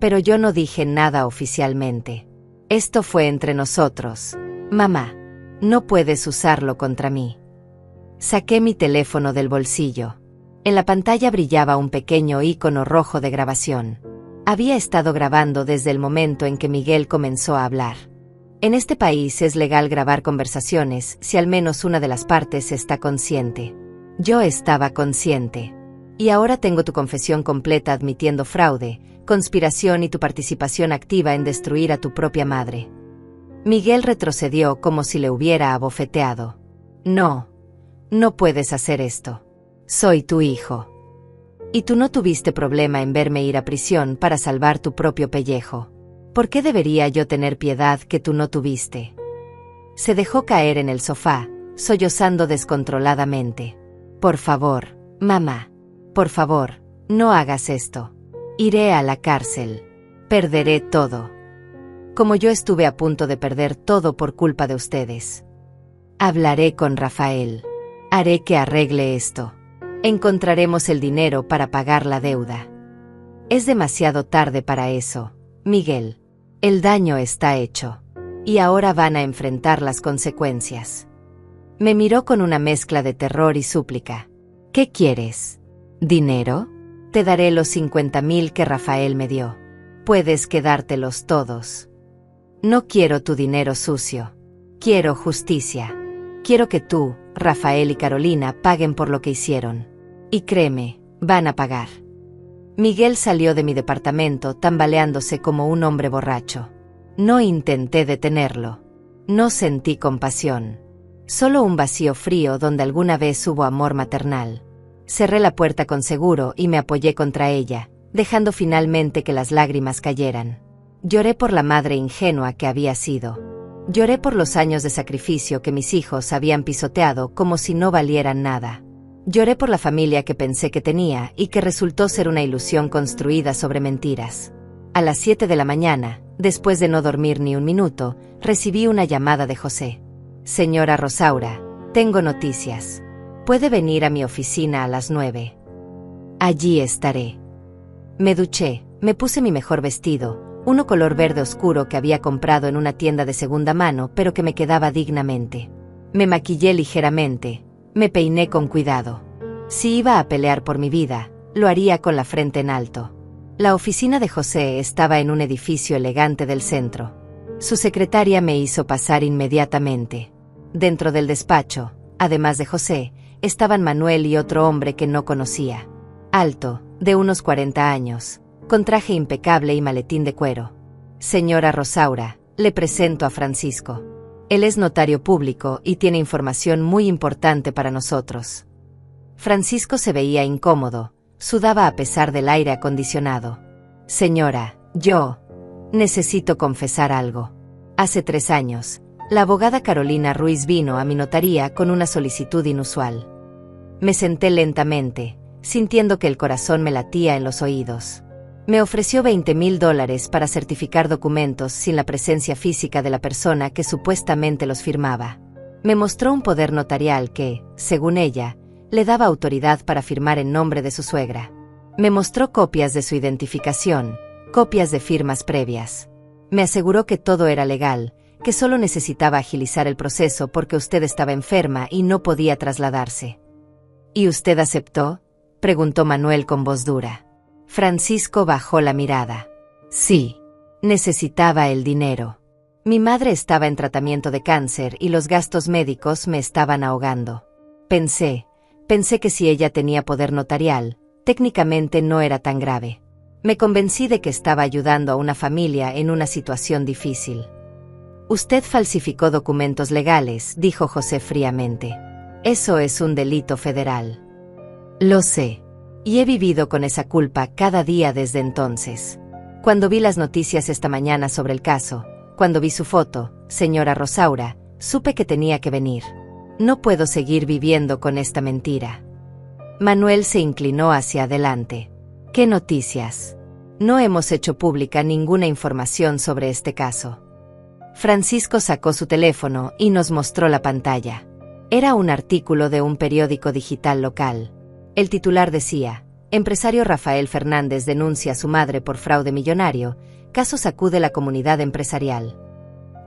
Pero yo no dije nada oficialmente. Esto fue entre nosotros. Mamá, no puedes usarlo contra mí. Saqué mi teléfono del bolsillo. En la pantalla brillaba un pequeño icono rojo de grabación. Había estado grabando desde el momento en que Miguel comenzó a hablar. En este país es legal grabar conversaciones si al menos una de las partes está consciente. Yo estaba consciente. Y ahora tengo tu confesión completa admitiendo fraude, conspiración y tu participación activa en destruir a tu propia madre. Miguel retrocedió como si le hubiera abofeteado. No puedes hacer esto. Soy tu hijo. Y tú no tuviste problema en verme ir a prisión para salvar tu propio pellejo. ¿Por qué debería yo tener piedad que tú no tuviste? Se dejó caer en el sofá, sollozando descontroladamente. Por favor, mamá. Por favor, no hagas esto. Iré a la cárcel. Perderé todo. Como yo estuve a punto de perder todo por culpa de ustedes. Hablaré con Rafael. Haré que arregle esto. Encontraremos el dinero para pagar la deuda. Es demasiado tarde para eso, Miguel. El daño está hecho. Y ahora van a enfrentar las consecuencias. Me miró con una mezcla de terror y súplica. ¿Qué quieres? ¿Dinero? Te daré los 50,000 que Rafael me dio. Puedes quedártelos todos. No quiero tu dinero sucio. Quiero justicia. Quiero que tú, Rafael y Carolina paguen por lo que hicieron. Y créeme, van a pagar. Miguel salió de mi departamento tambaleándose como un hombre borracho. No intenté detenerlo. No sentí compasión. Solo un vacío frío donde alguna vez hubo amor maternal. Cerré la puerta con seguro y me apoyé contra ella, dejando finalmente que las lágrimas cayeran. Lloré por la madre ingenua que había sido. Lloré por los años de sacrificio que mis hijos habían pisoteado como si no valieran nada. Lloré por la familia que pensé que tenía y que resultó ser una ilusión construida sobre mentiras. A las 7 de la mañana, después de no dormir ni un minuto, recibí una llamada de José. Señora Rosaura, tengo noticias. ¿Puede venir a mi oficina a las 9? Allí estaré. Me duché, me puse mi mejor vestido, uno color verde oscuro que había comprado en una tienda de segunda mano pero que me quedaba dignamente. Me maquillé ligeramente, me peiné con cuidado. Si iba a pelear por mi vida, lo haría con la frente en alto. La oficina de José estaba en un edificio elegante del centro. Su secretaria me hizo pasar inmediatamente. Dentro del despacho, además de José, estaban Manuel y otro hombre que no conocía. Alto, de unos 40 años, con traje impecable y maletín de cuero. Señora Rosaura, le presento a Francisco. Él es notario público y tiene información muy importante para nosotros. Francisco se veía incómodo, sudaba a pesar del aire acondicionado. Señora, yo necesito confesar algo. Hace 3 años, la abogada Carolina Ruiz vino a mi notaría con una solicitud inusual. Me senté lentamente, sintiendo que el corazón me latía en los oídos. Me ofreció $20,000 para certificar documentos sin la presencia física de la persona que supuestamente los firmaba. Me mostró un poder notarial que, según ella, le daba autoridad para firmar en nombre de su suegra. Me mostró copias de su identificación, copias de firmas previas. Me aseguró que todo era legal, que solo necesitaba agilizar el proceso porque usted estaba enferma y no podía trasladarse. ¿Y usted aceptó?, preguntó Manuel con voz dura. Francisco bajó la mirada. Sí, necesitaba el dinero. Mi madre estaba en tratamiento de cáncer y los gastos médicos me estaban ahogando. Pensé que si ella tenía poder notarial, técnicamente no era tan grave. Me convencí de que estaba ayudando a una familia en una situación difícil. Usted falsificó documentos legales, dijo José fríamente. Eso es un delito federal. Lo sé. Y he vivido con esa culpa cada día desde entonces. Cuando vi las noticias esta mañana sobre el caso, cuando vi su foto, señora Rosaura, supe que tenía que venir. No puedo seguir viviendo con esta mentira. Manuel se inclinó hacia adelante. ¿Qué noticias? No hemos hecho pública ninguna información sobre este caso. Francisco sacó su teléfono y nos mostró la pantalla. Era un artículo de un periódico digital local. El titular decía: empresario Rafael Fernández denuncia a su madre por fraude millonario, caso sacude la comunidad empresarial.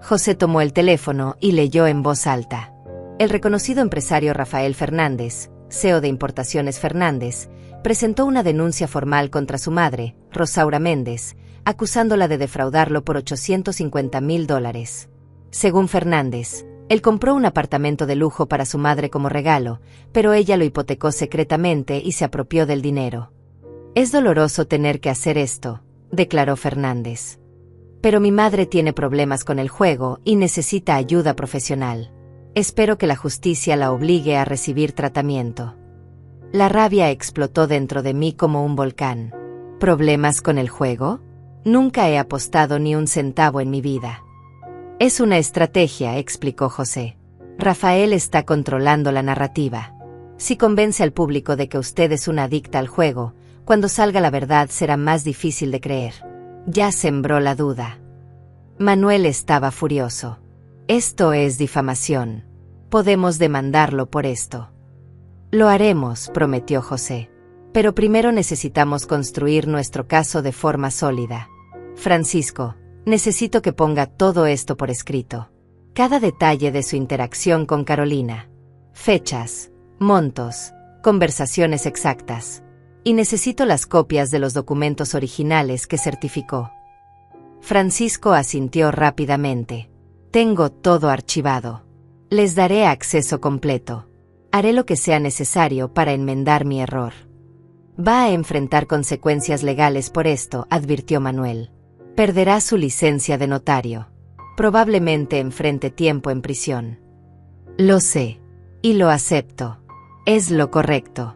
José tomó el teléfono y leyó en voz alta. El reconocido empresario Rafael Fernández, CEO de Importaciones Fernández, presentó una denuncia formal contra su madre, Rosaura Méndez, acusándola de defraudarlo por $850,000. Según Fernández, él compró un apartamento de lujo para su madre como regalo, pero ella lo hipotecó secretamente y se apropió del dinero. Es doloroso tener que hacer esto, declaró Fernández. Pero mi madre tiene problemas con el juego y necesita ayuda profesional. Espero que la justicia la obligue a recibir tratamiento. La rabia explotó dentro de mí como un volcán. ¿Problemas con el juego? Nunca he apostado ni un centavo en mi vida. Es una estrategia, explicó José. Rafael está controlando la narrativa. Si convence al público de que usted es una adicta al juego, cuando salga la verdad será más difícil de creer. Ya sembró la duda. Manuel estaba furioso. Esto es difamación. Podemos demandarlo por esto. Lo haremos, prometió José. Pero primero necesitamos construir nuestro caso de forma sólida. Francisco, necesito que ponga todo esto por escrito. Cada detalle de su interacción con Carolina. Fechas, montos, conversaciones exactas. Y necesito las copias de los documentos originales que certificó. Francisco asintió rápidamente. Tengo todo archivado. Les daré acceso completo. Haré lo que sea necesario para enmendar mi error. Va a enfrentar consecuencias legales por esto, advirtió Manuel. Perderá su licencia de notario. Probablemente enfrente tiempo en prisión. Lo sé. Y lo acepto. Es lo correcto.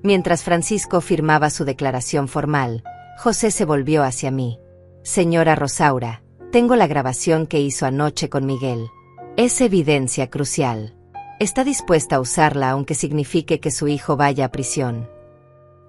Mientras Francisco firmaba su declaración formal, José se volvió hacia mí. Señora Rosaura, Tengo la grabación que hizo anoche con Miguel. Es evidencia crucial. Está dispuesta a usarla aunque signifique que su hijo vaya a prisión.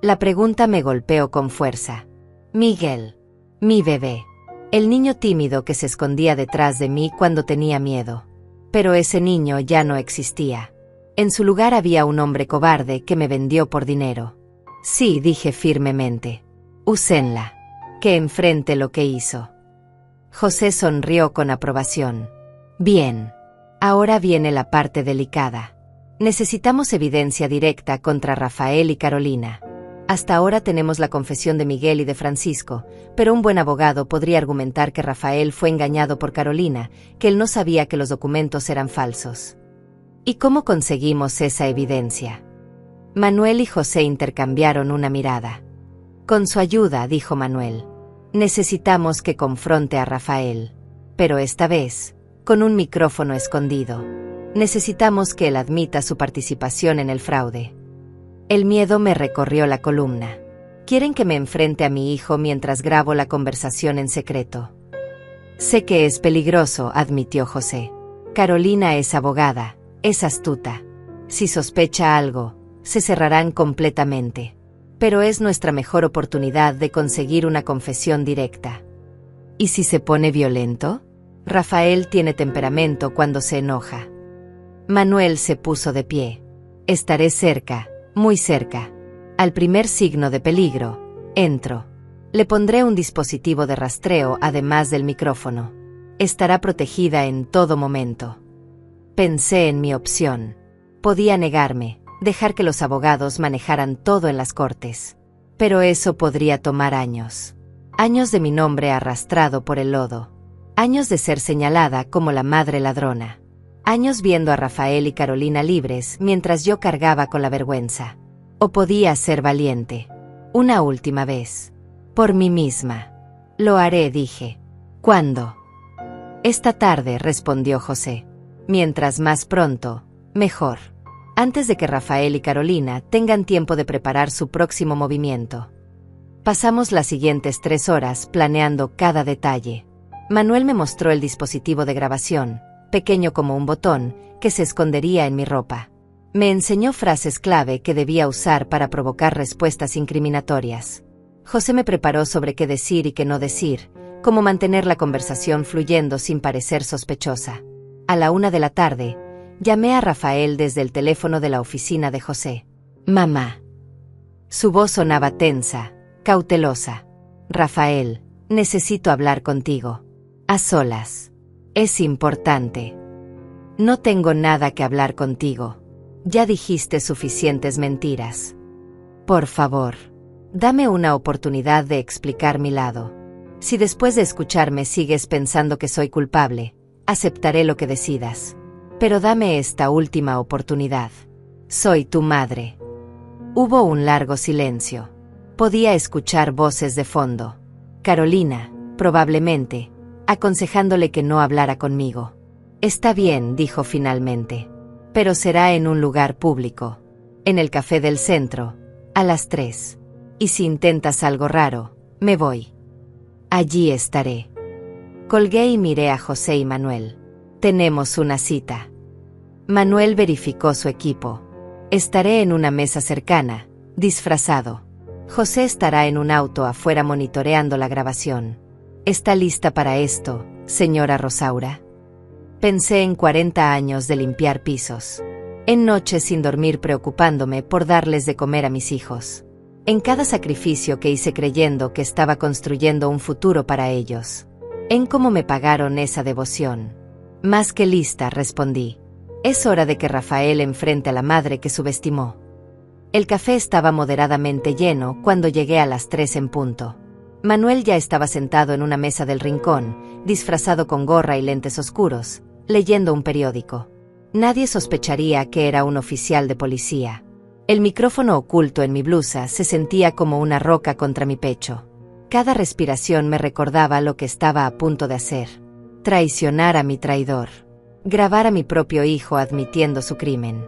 La pregunta me golpeó con fuerza. Miguel. Mi bebé. El niño tímido que se escondía detrás de mí cuando tenía miedo. Pero ese niño ya no existía. En su lugar había un hombre cobarde que me vendió por dinero. Sí, dije firmemente. Úsenla. Que enfrente lo que hizo. José sonrió con aprobación. Bien. Ahora viene la parte delicada. Necesitamos evidencia directa contra Rafael y Carolina. Hasta ahora tenemos la confesión de Miguel y de Francisco, pero un buen abogado podría argumentar que Rafael fue engañado por Carolina, que él no sabía que los documentos eran falsos. ¿Y cómo conseguimos esa evidencia? Manuel y José intercambiaron una mirada. Con su ayuda, dijo Manuel. Necesitamos que confronte a Rafael. Pero esta vez, con un micrófono escondido. Necesitamos que él admita su participación en el fraude. El miedo me recorrió la columna. Quieren que me enfrente a mi hijo mientras grabo la conversación en secreto. Sé que es peligroso, admitió José. Carolina es abogada, es astuta. Si sospecha algo, se cerrarán completamente. Pero es nuestra mejor oportunidad de conseguir una confesión directa. ¿Y si se pone violento? Rafael tiene temperamento cuando se enoja. Manuel se puso de pie. Estaré cerca. Muy cerca. Al primer signo de peligro, entro. Le pondré un dispositivo de rastreo además del micrófono. Estará protegida en todo momento. Pensé en mi opción. Podía negarme, dejar que los abogados manejaran todo en las cortes. Pero eso podría tomar años. Años de mi nombre arrastrado por el lodo. Años de ser señalada como la madre ladrona. Años viendo a Rafael y Carolina libres mientras yo cargaba con la vergüenza. O podía ser valiente. Una última vez. Por mí misma. Lo haré, dije. ¿Cuándo? Esta tarde, respondió José. Mientras más pronto, mejor. Antes de que Rafael y Carolina tengan tiempo de preparar su próximo movimiento. Pasamos las siguientes 3 horas planeando cada detalle. Manuel me mostró el dispositivo de grabación, pequeño como un botón, que se escondería en mi ropa. Me enseñó frases clave que debía usar para provocar respuestas incriminatorias. José me preparó sobre qué decir y qué no decir, cómo mantener la conversación fluyendo sin parecer sospechosa. A la 1 de la tarde, llamé a Rafael desde el teléfono de la oficina de José. Mamá. Su voz sonaba tensa, cautelosa. Rafael, necesito hablar contigo. A solas. Es importante. No tengo nada que hablar contigo. Ya dijiste suficientes mentiras. Por favor, dame una oportunidad de explicar mi lado. Si después de escucharme sigues pensando que soy culpable, aceptaré lo que decidas. Pero dame esta última oportunidad. Soy tu madre. Hubo un largo silencio. Podía escuchar voces de fondo. Carolina, probablemente, aconsejándole que no hablara conmigo. Está bien, dijo finalmente. Pero será en un lugar público. En el café del centro, a las 3. Y si intentas algo raro, me voy. Allí estaré. Colgué y miré a José y Manuel. Tenemos una cita. Manuel verificó su equipo. Estaré en una mesa cercana, disfrazado. José estará en un auto afuera monitoreando la grabación. ¿Está lista para esto, señora Rosaura? Pensé en 40 años de limpiar pisos. En noches sin dormir preocupándome por darles de comer a mis hijos. En cada sacrificio que hice creyendo que estaba construyendo un futuro para ellos. En cómo me pagaron esa devoción. Más que lista, respondí. Es hora de que Rafael enfrente a la madre que subestimó. El café estaba moderadamente lleno cuando llegué a las 3 en punto. Manuel ya estaba sentado en una mesa del rincón, disfrazado con gorra y lentes oscuros, leyendo un periódico. Nadie sospecharía que era un oficial de policía. El micrófono oculto en mi blusa se sentía como una roca contra mi pecho. Cada respiración me recordaba lo que estaba a punto de hacer. Traicionar a mi traidor. Grabar a mi propio hijo admitiendo su crimen.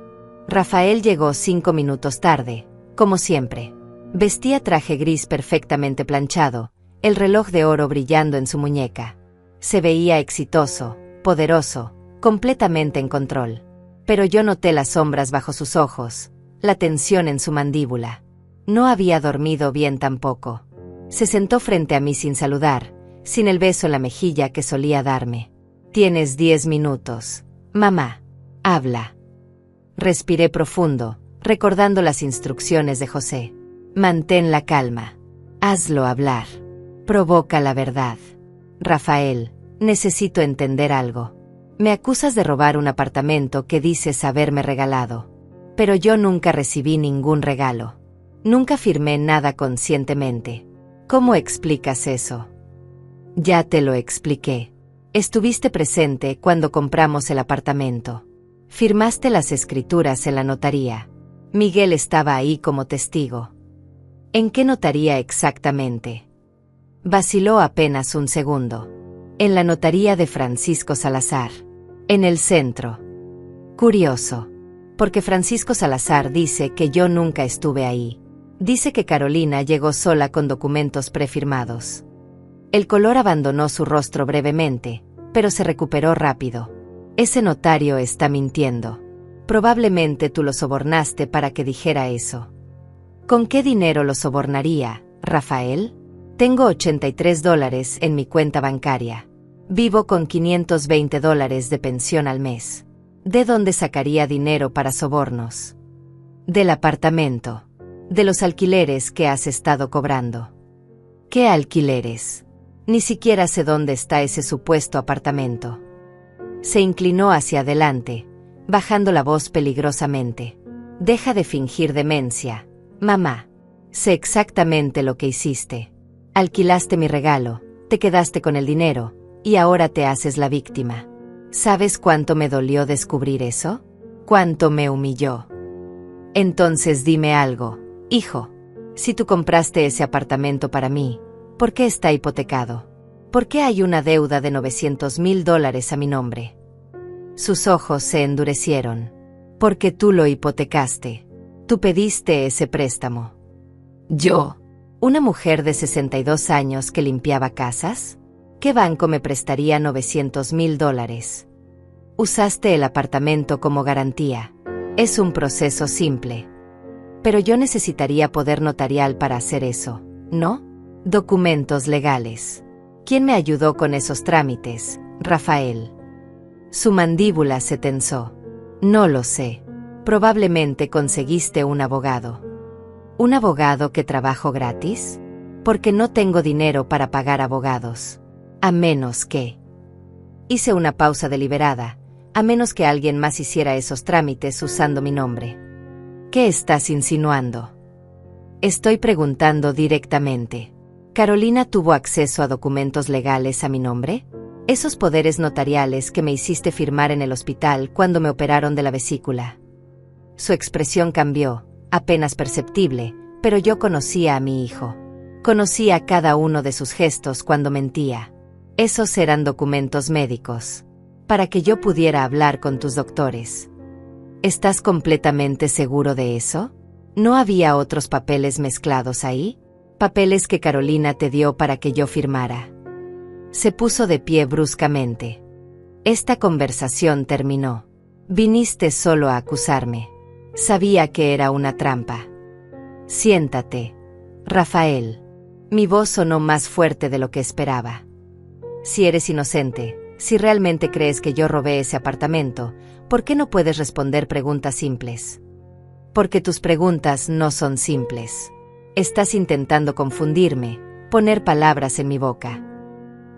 Rafael llegó 5 minutos tarde, como siempre. Vestía traje gris perfectamente planchado, el reloj de oro brillando en su muñeca. Se veía exitoso, poderoso, completamente en control. Pero yo noté las sombras bajo sus ojos, la tensión en su mandíbula. No había dormido bien tampoco. Se sentó frente a mí sin saludar, sin el beso en la mejilla que solía darme. «Tienes 10 minutos. Mamá, habla». Respiré profundo, recordando las instrucciones de José. «Mantén la calma. Hazlo hablar. Provoca la verdad. Rafael, necesito entender algo. Me acusas de robar un apartamento que dices haberme regalado. Pero yo nunca recibí ningún regalo. Nunca firmé nada conscientemente. ¿Cómo explicas eso?» «Ya te lo expliqué. Estuviste presente cuando compramos el apartamento. Firmaste las escrituras en la notaría. Miguel estaba ahí como testigo». «¿En qué notaría exactamente?» Vaciló apenas un segundo. «En la notaría de Francisco Salazar. En el centro». Curioso. Porque Francisco Salazar dice que yo nunca estuve ahí. Dice que Carolina llegó sola con documentos prefirmados. El color abandonó su rostro brevemente, pero se recuperó rápido. «Ese notario está mintiendo. Probablemente tú lo sobornaste para que dijera eso». «¿Con qué dinero lo sobornaría, Rafael? Tengo $83 en mi cuenta bancaria. Vivo con $520 de pensión al mes. ¿De dónde sacaría dinero para sobornos?» «Del apartamento. De los alquileres que has estado cobrando». «¿Qué alquileres? Ni siquiera sé dónde está ese supuesto apartamento». Se inclinó hacia adelante, bajando la voz peligrosamente. «Deja de fingir demencia, mamá. Sé exactamente lo que hiciste. Alquilaste mi regalo, te quedaste con el dinero, y ahora te haces la víctima. ¿Sabes cuánto me dolió descubrir eso? ¿Cuánto me humilló? Entonces dime algo, hijo. Si tú compraste ese apartamento para mí, ¿por qué está hipotecado? ¿Por qué hay una deuda de $900,000 a mi nombre?» Sus ojos se endurecieron. «Porque tú lo hipotecaste. Tú pediste ese préstamo». «¿Yo? ¿Una mujer de 62 años que limpiaba casas? ¿Qué banco me prestaría $900,000? Usaste el apartamento como garantía. Es un proceso simple. Pero yo necesitaría poder notarial para hacer eso, ¿no? Documentos legales. ¿Quién me ayudó con esos trámites, Rafael?» Su mandíbula se tensó. «No lo sé. Probablemente conseguiste un abogado». «¿Un abogado que trabajo gratis? Porque no tengo dinero para pagar abogados. A menos que…» Hice una pausa deliberada, a menos que alguien más hiciera esos trámites usando mi nombre. «¿Qué estás insinuando?» «Estoy preguntando directamente. ¿Carolina tuvo acceso a documentos legales a mi nombre? Esos poderes notariales que me hiciste firmar en el hospital cuando me operaron de la vesícula». Su expresión cambió, apenas perceptible, pero yo conocía a mi hijo. Conocía cada uno de sus gestos cuando mentía. «Esos eran documentos médicos. Para que yo pudiera hablar con tus doctores». ¿Estás completamente seguro de eso? ¿No había otros papeles mezclados ahí? ¿Papeles que Carolina te dio para que yo firmara?» Se puso de pie bruscamente. «Esta conversación terminó. Viniste solo a acusarme. Sabía que era una trampa. Siéntate, Rafael». Mi voz sonó más fuerte de lo que esperaba. «Si eres inocente, si realmente crees que yo robé ese apartamento, ¿por qué no puedes responder preguntas simples?» «Porque tus preguntas no son simples. Estás intentando confundirme, poner palabras en mi boca.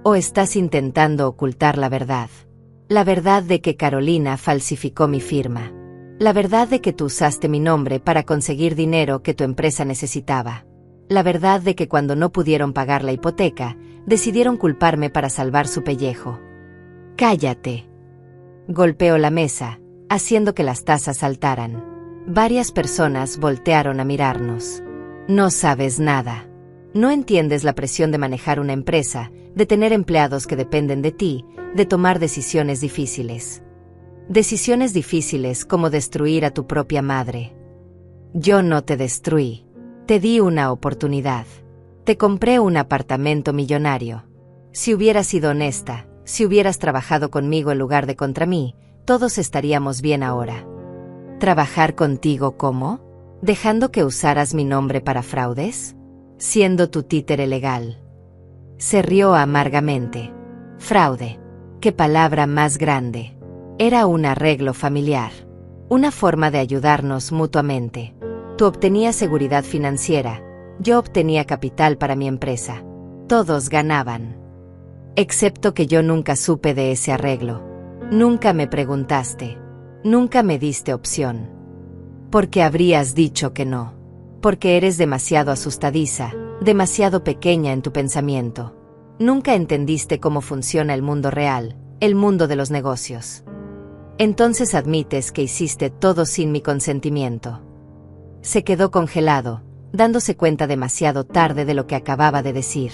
¿O estás intentando ocultar la verdad? La verdad de que Carolina falsificó mi firma. La verdad de que tú usaste mi nombre para conseguir dinero que tu empresa necesitaba. La verdad de que cuando no pudieron pagar la hipoteca, decidieron culparme para salvar su pellejo». «Cállate». Golpeó la mesa, haciendo que las tazas saltaran. Varias personas voltearon a mirarnos. «No sabes nada. No entiendes la presión de manejar una empresa, de tener empleados que dependen de ti, de tomar decisiones difíciles. Decisiones difíciles como destruir a tu propia madre. Yo no te destruí. Te di una oportunidad. Te compré un apartamento millonario. Si hubiera sido honesta, Si hubieras trabajado conmigo en lugar de contra mí, todos estaríamos bien ahora. ¿Trabajar contigo cómo? ¿Dejando que usaras mi nombre para fraudes? ¿Siendo tu títere legal? Se rió amargamente. Fraude. ¡Qué palabra más grande! Era un arreglo familiar. Una forma de ayudarnos mutuamente. Tú obtenías seguridad financiera, yo obtenía capital para mi empresa. Todos ganaban. Excepto que yo nunca supe de ese arreglo. Nunca me preguntaste. Nunca me diste opción. Porque habrías dicho que no. Porque eres demasiado asustadiza, demasiado pequeña en tu pensamiento. Nunca entendiste cómo funciona el mundo real, el mundo de los negocios. Entonces admites que hiciste todo sin mi consentimiento. Se quedó congelado, dándose cuenta demasiado tarde de lo que acababa de decir.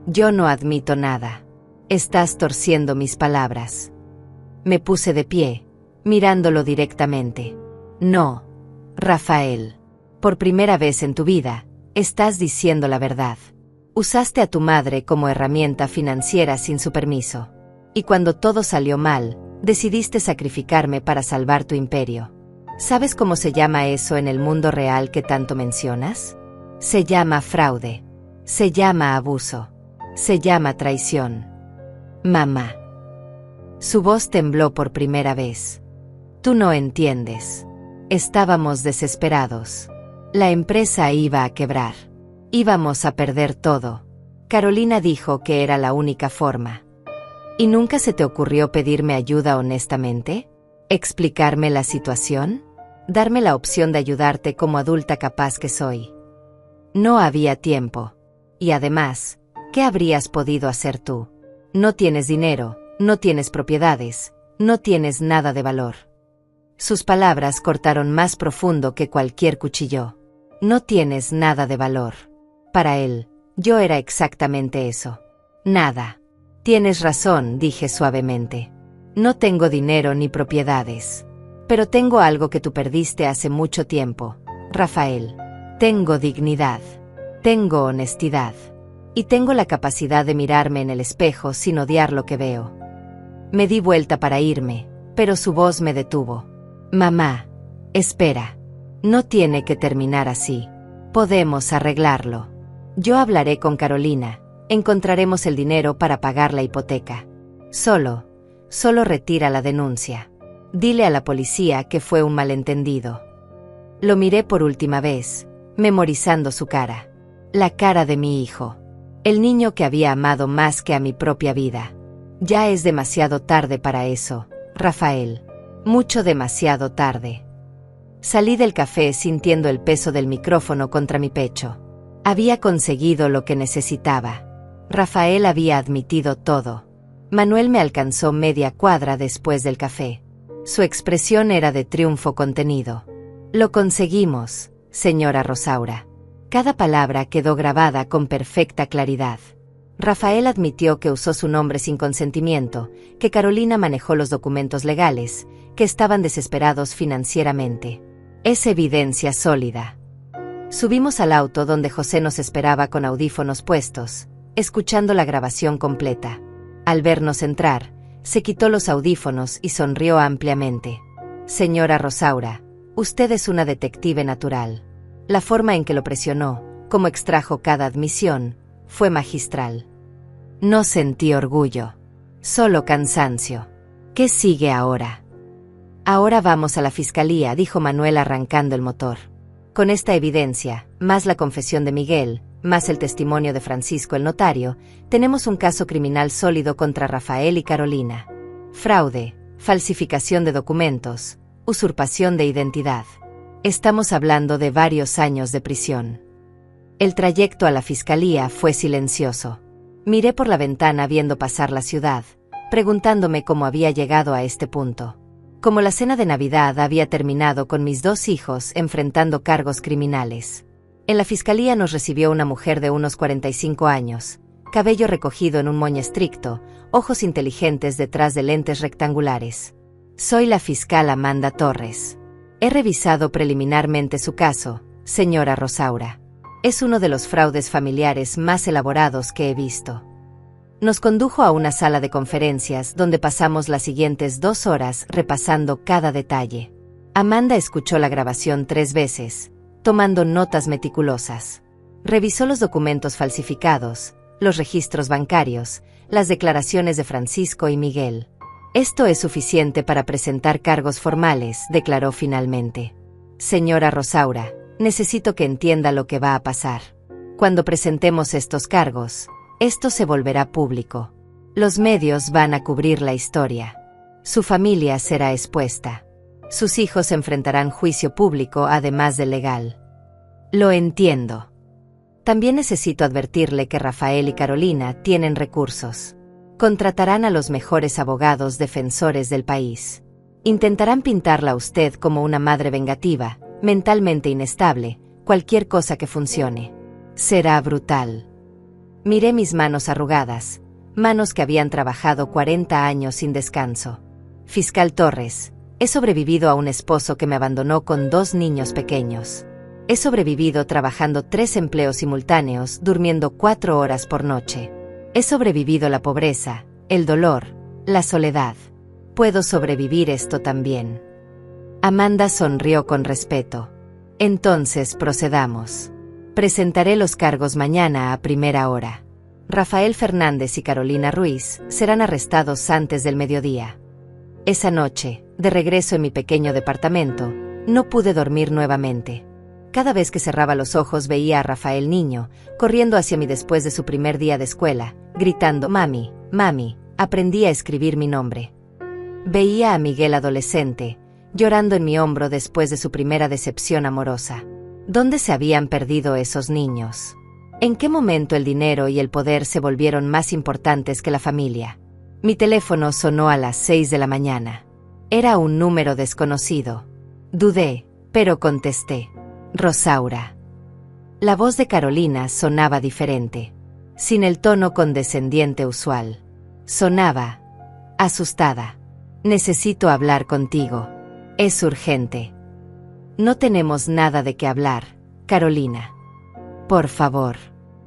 Yo no admito nada. Estás torciendo mis palabras. Me puse de pie, mirándolo directamente. No, Rafael. Por primera vez en tu vida, estás diciendo la verdad. Usaste a tu madre como herramienta financiera sin su permiso. Y cuando todo salió mal, decidiste sacrificarme para salvar tu imperio. ¿Sabes cómo se llama eso en el mundo real que tanto mencionas? Se llama fraude. Se llama abuso. Se llama traición. Mamá. Su voz tembló por primera vez. Tú no entiendes. Estábamos desesperados. La empresa iba a quebrar. Íbamos a perder todo. Carolina dijo que era la única forma. ¿Y nunca se te ocurrió pedirme ayuda honestamente? ¿Explicarme la situación? ¿Darme la opción de ayudarte como adulta capaz que soy? No había tiempo. Y además, ¿qué habrías podido hacer tú? No tienes dinero, no tienes propiedades, no tienes nada de valor. Sus palabras cortaron más profundo que cualquier cuchillo. No tienes nada de valor. Para él, yo era exactamente eso. Nada. Tienes razón, dije suavemente. No tengo dinero ni propiedades. Pero tengo algo que tú perdiste hace mucho tiempo, Rafael. Tengo dignidad. Tengo honestidad. Y tengo la capacidad de mirarme en el espejo sin odiar lo que veo. Me di vuelta para irme, pero su voz me detuvo. Mamá, espera. No tiene que terminar así. Podemos arreglarlo. Yo hablaré con Carolina. Encontraremos el dinero para pagar la hipoteca. Solo retira la denuncia. Dile a la policía que fue un malentendido. Lo miré por última vez, memorizando su cara. La cara de mi hijo. El niño que había amado más que a mi propia vida. Ya es demasiado tarde para eso, Rafael. Mucho demasiado tarde. Salí del café sintiendo el peso del micrófono contra mi pecho. Había conseguido lo que necesitaba. Rafael había admitido todo. Manuel me alcanzó media cuadra después del café. Su expresión era de triunfo contenido. Lo conseguimos, señora Rosaura. Cada palabra quedó grabada con perfecta claridad. Rafael admitió que usó su nombre sin consentimiento, que Carolina manejó los documentos legales, que estaban desesperados financieramente. Es evidencia sólida. Subimos al auto donde José nos esperaba con audífonos puestos, escuchando la grabación completa. Al vernos entrar, se quitó los audífonos y sonrió ampliamente. Señora Rosaura, usted es una detective natural. La forma en que lo presionó, cómo extrajo cada admisión, fue magistral. No sentí orgullo, solo cansancio. ¿Qué sigue ahora? Ahora vamos a la fiscalía, dijo Manuel arrancando el motor. Con esta evidencia, más la confesión de Miguel, más el testimonio de Francisco el notario, tenemos un caso criminal sólido contra Rafael y Carolina. Fraude, falsificación de documentos, usurpación de identidad. Estamos hablando de varios años de prisión. El trayecto a la fiscalía fue silencioso. Miré por la ventana viendo pasar la ciudad, preguntándome cómo había llegado a este punto. Como la cena de Navidad había terminado con mis dos hijos enfrentando cargos criminales. En la fiscalía nos recibió una mujer de unos 45 años, cabello recogido en un moño estricto, ojos inteligentes detrás de lentes rectangulares. Soy la fiscal Amanda Torres. He revisado preliminarmente su caso, señora Rosaura. Es uno de los fraudes familiares más elaborados que he visto. Nos condujo a una sala de conferencias donde pasamos las siguientes 2 horas repasando cada detalle. Amanda escuchó la grabación 3 veces, tomando notas meticulosas. Revisó los documentos falsificados, los registros bancarios, las declaraciones de Francisco y Miguel. Esto es suficiente para presentar cargos formales, declaró finalmente. Señora Rosaura, necesito que entienda lo que va a pasar. Cuando presentemos estos cargos, esto se volverá público. Los medios van a cubrir la historia. Su familia será expuesta. Sus hijos enfrentarán juicio público además del legal. Lo entiendo. También necesito advertirle que Rafael y Carolina tienen recursos. Contratarán a los mejores abogados defensores del país. Intentarán pintarla a usted como una madre vengativa, mentalmente inestable, cualquier cosa que funcione. Será brutal. Miré mis manos arrugadas, manos que habían trabajado 40 años sin descanso. Fiscal Torres, he sobrevivido a un esposo que me abandonó con 2 niños pequeños. He sobrevivido trabajando 3 empleos simultáneos, durmiendo 4 horas por noche. He sobrevivido la pobreza, el dolor, la soledad. Puedo sobrevivir esto también. Amanda sonrió con respeto. Entonces procedamos. Presentaré los cargos mañana a primera hora. Rafael Fernández y Carolina Ruiz serán arrestados antes del mediodía. Esa noche, de regreso en mi pequeño departamento, no pude dormir nuevamente. Cada vez que cerraba los ojos veía a Rafael niño, corriendo hacia mí después de su primer día de escuela, gritando «Mami, mami», aprendí a escribir mi nombre. Veía a Miguel adolescente, llorando en mi hombro después de su primera decepción amorosa. ¿Dónde se habían perdido esos niños? ¿En qué momento el dinero y el poder se volvieron más importantes que la familia? Mi teléfono sonó a las 6 de la mañana. Era un número desconocido. Dudé, pero contesté. Rosaura. La voz de Carolina sonaba diferente, sin el tono condescendiente usual. Sonaba asustada. Necesito hablar contigo. Es urgente. No tenemos nada de qué hablar, Carolina. Por favor.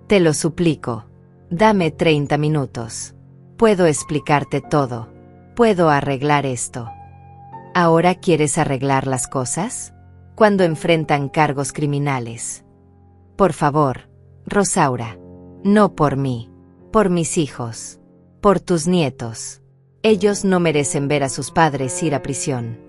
Te lo suplico. Dame 30 minutos. Puedo explicarte todo. Puedo arreglar esto. ¿Ahora quieres arreglar las cosas? Cuando enfrentan cargos criminales. Por favor, Rosaura. No por mí. Por mis hijos. Por tus nietos. Ellos no merecen ver a sus padres ir a prisión.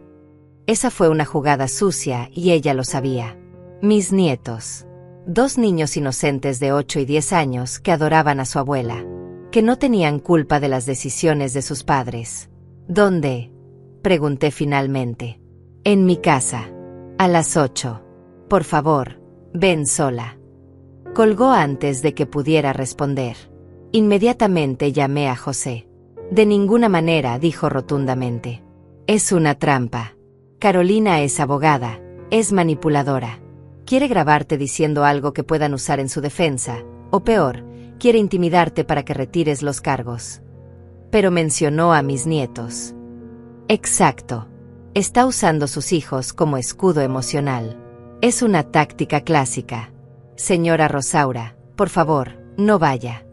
Esa fue una jugada sucia y ella lo sabía. Mis nietos. 2 niños inocentes de 8 y 10 años que adoraban a su abuela. Que no tenían culpa de las decisiones de sus padres. ¿Dónde? Pregunté finalmente. En mi casa. A las 8. Por favor, ven sola. Colgó antes de que pudiera responder. Inmediatamente llamé a José. De ninguna manera, dijo rotundamente. Es una trampa. Carolina es abogada, es manipuladora. Quiere grabarte diciendo algo que puedan usar en su defensa, o peor, quiere intimidarte para que retires los cargos. Pero mencionó a mis nietos. Exacto. Está usando sus hijos como escudo emocional. Es una táctica clásica. Señora Rosaura, por favor, no vaya.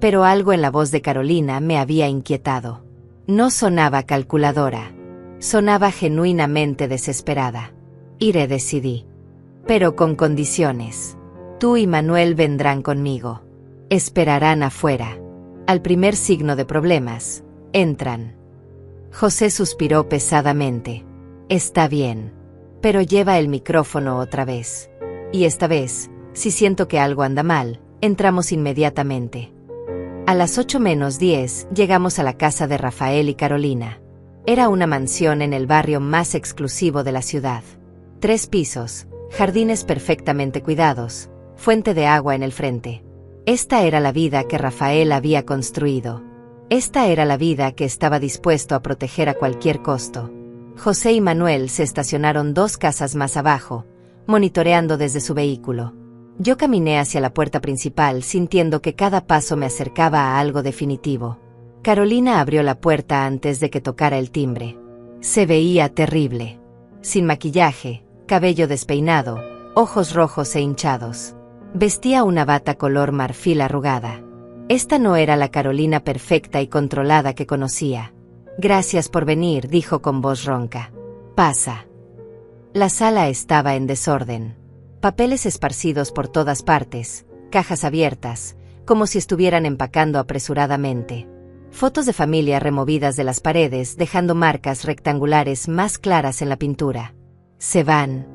Pero algo en la voz de Carolina me había inquietado. No sonaba calculadora. Sonaba genuinamente desesperada. Iré, decidí. Pero con condiciones. Tú y Manuel vendrán conmigo. Esperarán afuera. Al primer signo de problemas, entran. José suspiró pesadamente. Está bien. Pero lleva el micrófono otra vez. Y esta vez, si siento que algo anda mal, entramos inmediatamente. A las 8:10 llegamos a la casa de Rafael y Carolina. Era una mansión en el barrio más exclusivo de la ciudad. 3 pisos, jardines perfectamente cuidados, fuente de agua en el frente. Esta era la vida que Rafael había construido. Esta era la vida que estaba dispuesto a proteger a cualquier costo. José y Manuel se estacionaron 2 casas más abajo, monitoreando desde su vehículo. Yo caminé hacia la puerta principal sintiendo que cada paso me acercaba a algo definitivo. Carolina abrió la puerta antes de que tocara el timbre. Se veía terrible. Sin maquillaje, cabello despeinado, ojos rojos e hinchados. Vestía una bata color marfil arrugada. Esta no era la Carolina perfecta y controlada que conocía. Gracias por venir, dijo con voz ronca. Pasa. La sala estaba en desorden. Papeles esparcidos por todas partes, cajas abiertas, como si estuvieran empacando apresuradamente. Fotos de familia removidas de las paredes, dejando marcas rectangulares más claras en la pintura. ¿Se van?,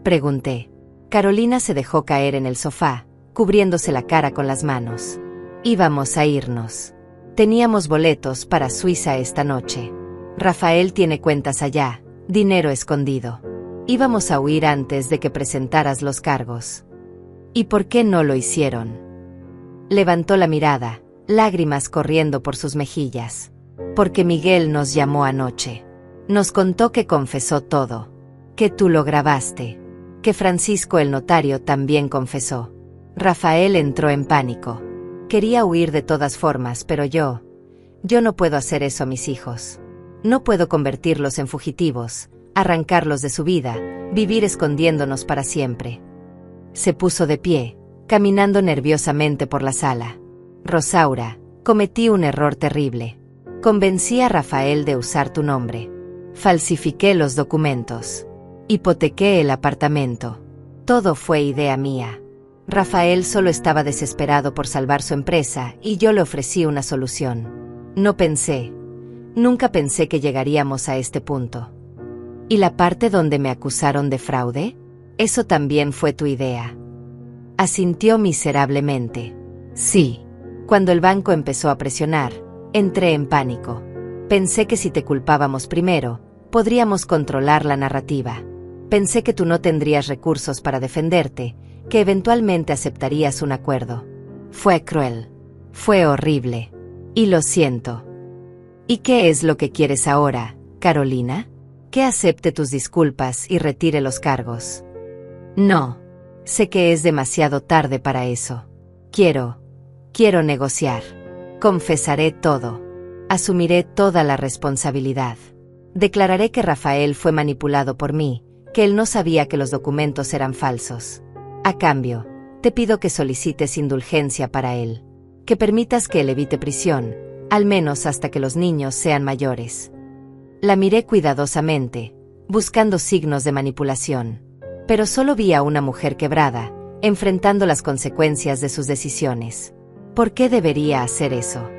pregunté. Carolina se dejó caer en el sofá, cubriéndose la cara con las manos. Íbamos a irnos. Teníamos boletos para Suiza esta noche. Rafael tiene cuentas allá, dinero escondido. Íbamos a huir antes de que presentaras los cargos. ¿Y por qué no lo hicieron? Levantó la mirada, lágrimas corriendo por sus mejillas. Porque Miguel nos llamó anoche. Nos contó que confesó todo. Que tú lo grabaste. Que Francisco el notario también confesó. Rafael entró en pánico. Quería huir de todas formas, pero yo no puedo hacer eso a mis hijos. No puedo convertirlos en fugitivos, arrancarlos de su vida, vivir escondiéndonos para siempre. Se puso de pie, caminando nerviosamente por la sala. Rosaura, cometí un error terrible. Convencí a Rafael de usar tu nombre. Falsifiqué los documentos. Hipotequé el apartamento. Todo fue idea mía. Rafael solo estaba desesperado por salvar su empresa y yo le ofrecí una solución. Nunca pensé que llegaríamos a este punto. ¿Y la parte donde me acusaron de fraude? Eso también fue tu idea. Asintió miserablemente. Sí. Cuando el banco empezó a presionar, entré en pánico. Pensé que si te culpábamos primero, podríamos controlar la narrativa. Pensé que tú no tendrías recursos para defenderte, que eventualmente aceptarías un acuerdo. Fue cruel. Fue horrible. Y lo siento. ¿Y qué es lo que quieres ahora, Carolina? Que acepte tus disculpas y retire los cargos. No. Sé que es demasiado tarde para eso. Quiero negociar. Confesaré todo. Asumiré toda la responsabilidad. Declararé que Rafael fue manipulado por mí, que él no sabía que los documentos eran falsos. A cambio, te pido que solicites indulgencia para él. Que permitas que él evite prisión, al menos hasta que los niños sean mayores. La miré cuidadosamente, buscando signos de manipulación. Pero solo vi a una mujer quebrada, enfrentando las consecuencias de sus decisiones. ¿Por qué debería hacer eso?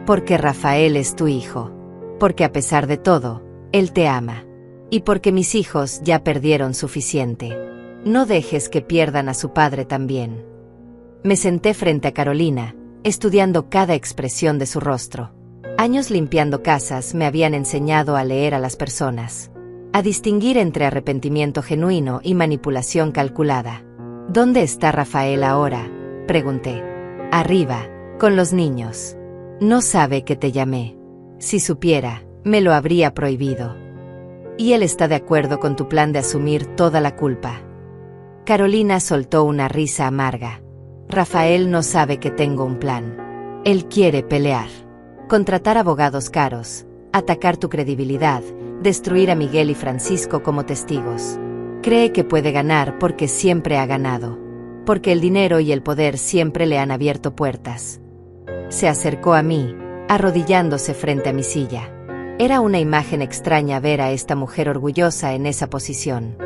Porque Rafael es tu hijo. Porque a pesar de todo, él te ama. Y porque mis hijos ya perdieron suficiente. No dejes que pierdan a su padre también. Me senté frente a Carolina, estudiando cada expresión de su rostro. Años limpiando casas me habían enseñado a leer a las personas. A distinguir entre arrepentimiento genuino y manipulación calculada. ¿Dónde está Rafael ahora?, pregunté. Arriba, con los niños. No sabe que te llamé. Si supiera, me lo habría prohibido. Y él está de acuerdo con tu plan de asumir toda la culpa. Carolina soltó una risa amarga. Rafael no sabe que tengo un plan. Él quiere pelear. Contratar abogados caros, atacar tu credibilidad, destruir a Miguel y Francisco como testigos. Cree que puede ganar porque siempre ha ganado. Porque el dinero y el poder siempre le han abierto puertas. Se acercó a mí, arrodillándose frente a mi silla. Era una imagen extraña ver a esta mujer orgullosa en esa posición.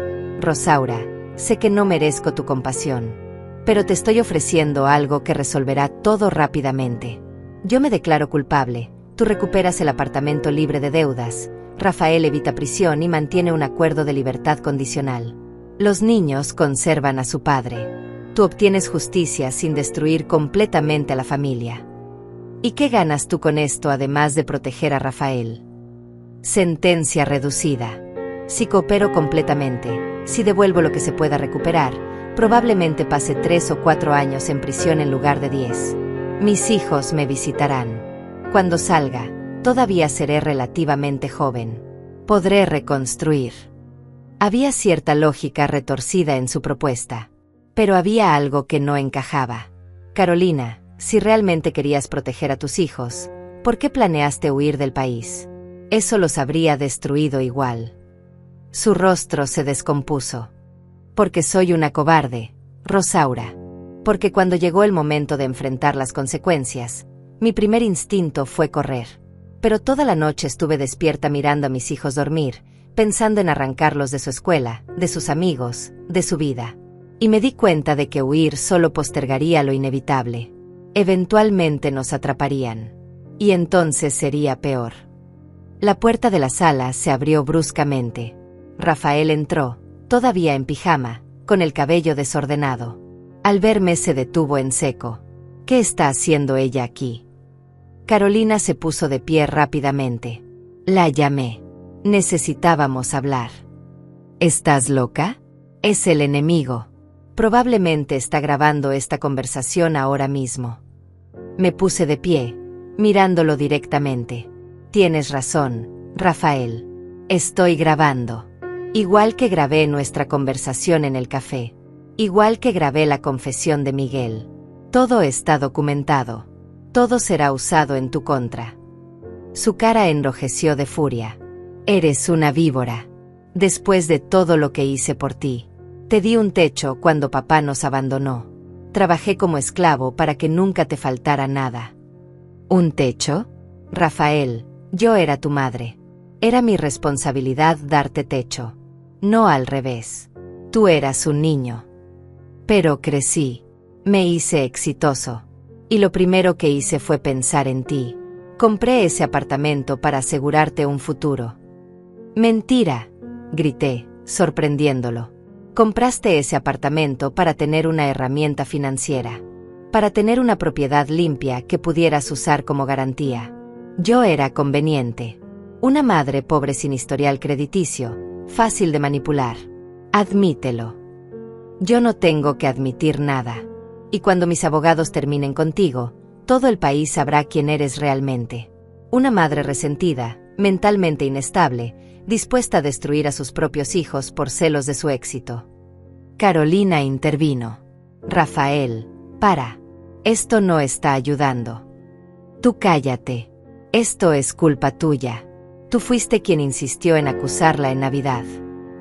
Rosaura, sé que no merezco tu compasión. Pero te estoy ofreciendo algo que resolverá todo rápidamente. Yo me declaro culpable, tú recuperas el apartamento libre de deudas, Rafael evita prisión y mantiene un acuerdo de libertad condicional. Los niños conservan a su padre. Tú obtienes justicia sin destruir completamente a la familia. ¿Y qué ganas tú con esto además de proteger a Rafael? Sentencia reducida. Si coopero completamente, si devuelvo lo que se pueda recuperar, probablemente pase 3 o 4 años en prisión en lugar de 10. Mis hijos me visitarán. Cuando salga, todavía seré relativamente joven. Podré reconstruir. Había cierta lógica retorcida en su propuesta. Pero había algo que no encajaba. Carolina, si realmente querías proteger a tus hijos, ¿por qué planeaste huir del país? Eso los habría destruido igual. Su rostro se descompuso. Porque soy una cobarde, Rosaura. porque cuando llegó el momento de enfrentar las consecuencias, mi primer instinto fue correr. Pero toda la noche estuve despierta mirando a mis hijos dormir, pensando en arrancarlos de su escuela, de sus amigos, de su vida. Y me di cuenta de que huir solo postergaría lo inevitable. Eventualmente nos atraparían. Y entonces sería peor. La puerta de la sala se abrió bruscamente. Rafael entró, todavía en pijama, con el cabello desordenado. Al verme se detuvo en seco. ¿Qué está haciendo ella aquí? Carolina se puso de pie rápidamente. La llamé. Necesitábamos hablar. ¿Estás loca? Es el enemigo. Probablemente está grabando esta conversación ahora mismo. Me puse de pie, mirándolo directamente. Tienes razón, Rafael. Estoy grabando. Igual que grabé nuestra conversación en el café. Igual que grabé la confesión de Miguel. Todo está documentado. Todo será usado en tu contra. Su cara enrojeció de furia. Eres una víbora. Después de todo lo que hice por ti. Te di un techo cuando papá nos abandonó. Trabajé como esclavo para que nunca te faltara nada. ¿Un techo? Rafael, yo era tu madre. Era mi responsabilidad darte techo. No al revés. Tú eras un niño. Pero crecí. Me hice exitoso. Y lo primero que hice fue pensar en ti. Compré ese apartamento para asegurarte un futuro. Mentira, grité, sorprendiéndolo. Compraste ese apartamento para tener una herramienta financiera. Para tener una propiedad limpia que pudieras usar como garantía. Yo era conveniente. Una madre pobre sin historial crediticio, fácil de manipular. Admítelo. Yo no tengo que admitir nada. Y cuando mis abogados terminen contigo, todo el país sabrá quién eres realmente. Una madre resentida, mentalmente inestable, dispuesta a destruir a sus propios hijos por celos de su éxito. Carolina intervino. Rafael, para. Esto no está ayudando. Tú cállate. Esto es culpa tuya. Tú fuiste quien insistió en acusarla en Navidad.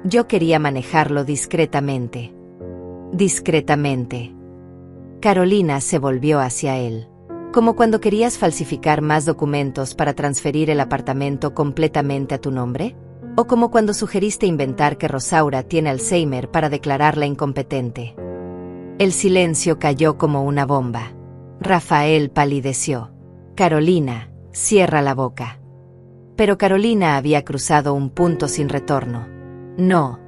Yo quería manejarlo discretamente. Discretamente. Carolina se volvió hacia él. Como cuando querías falsificar más documentos para transferir el apartamento completamente a tu nombre. O como cuando sugeriste inventar que Rosaura tiene Alzheimer para declararla incompetente. El silencio cayó como una bomba. Rafael palideció. Carolina, cierra la boca. Pero Carolina había cruzado un punto sin retorno. No,